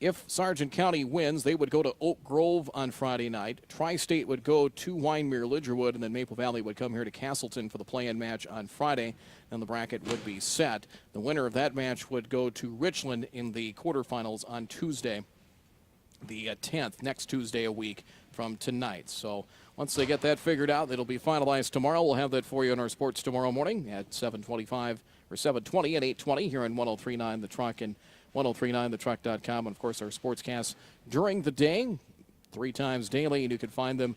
If Sargent County wins, they would go to Oak Grove on Friday night. Tri-State would go to Wyndmere Lidgerwood, and then Maple Valley would come here to Castleton for the play-in match on Friday. Then the bracket would be set. The winner of that match would go to Richland in the quarterfinals on Tuesday, the 10th, next Tuesday a week from tonight. So once they get that figured out, it'll be finalized tomorrow. We'll have that for you in our sports tomorrow morning at 7:25 or 7:20 and 8:20 here on 103.9 The Truck and 103.9thetruck.com. And, of course, our sportscasts during the day, 3 times daily, and you can find them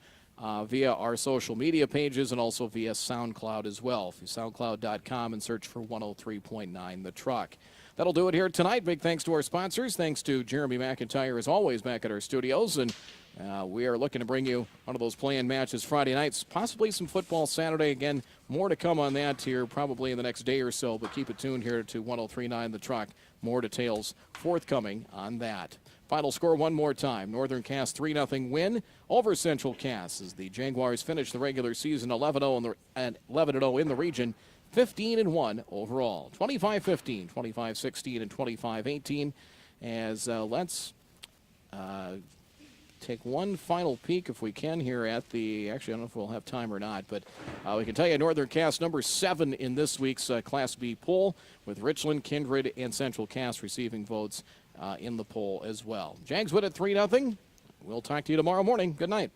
via our social media pages and also via SoundCloud as well. SoundCloud.com and search for 103.9 The Truck. That'll do it here tonight. Big thanks to our sponsors. Thanks to Jeremy McIntyre, as always, back at our studios. And we are looking to bring you one of those play-in matches Friday nights, possibly some football Saturday. Again, more to come on that here probably in the next day or so, but keep it tuned here to 103.9 The Truck. More details forthcoming on that. Final score one more time. Northern Cass 3-0 win over Central Cass as the Jaguars finish the regular season 11-0 in the region. 15-1 overall. 25-15, 25-16, and 25-18. As let's take one final peek, if we can, here at the. Actually, I don't know if we'll have time or not, but we can tell you Northern Cass number 7 in this week's Class B poll, with Richland, Kindred, and Central Cass receiving votes in the poll as well. Jags win at 3-0. We'll talk to you tomorrow morning. Good night.